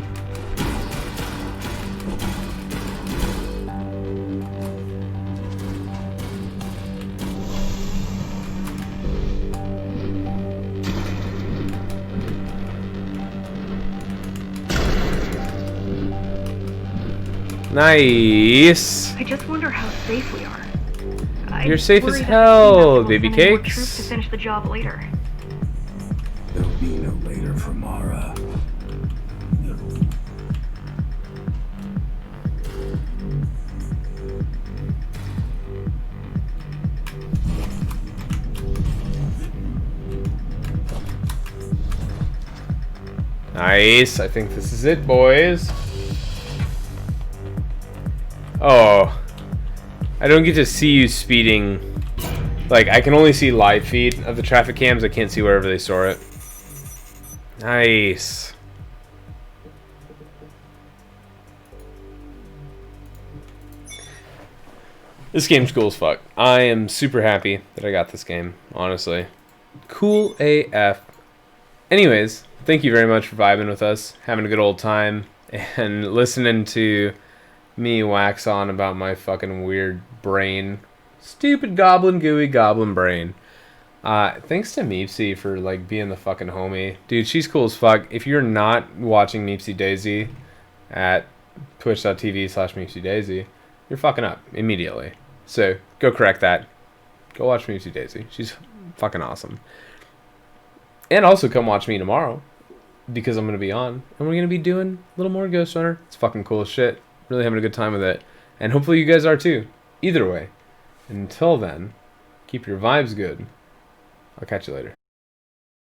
Speaker 3: Nice.
Speaker 4: I just wonder how safe we are.
Speaker 3: You're safe as
Speaker 4: worry that
Speaker 3: hell,
Speaker 4: the
Speaker 3: baby
Speaker 4: Queen has more
Speaker 3: cakes.
Speaker 4: troops to finish the job later.
Speaker 8: There'll be no later for Mara.
Speaker 3: Nice. I think this is it, boys. Oh. I don't get to see you speeding. Like, I can only see live feed of the traffic cams. I can't see wherever they store it. Nice. This game's cool as fuck. I am super happy that I got this game, honestly. Cool AF. Anyways, thank you very much for vibing with us, having a good old time, and listening to me wax on about my fucking weird brain. Stupid goblin gooey goblin brain. Thanks to Meepsy for like being the fucking homie. Dude, she's cool as fuck. If you're not watching Meepsy Daisy at twitch.tv/Meepsy Daisy, you're fucking up immediately. So go correct that. Go watch Meepsy Daisy. She's fucking awesome. And also come watch me tomorrow, because I'm going to be on, and we're going to be doing a little more Ghostrunner. It's fucking cool as shit. Really having a good time with it. And hopefully you guys are too. Either way. Until then, keep your vibes good. I'll catch you later.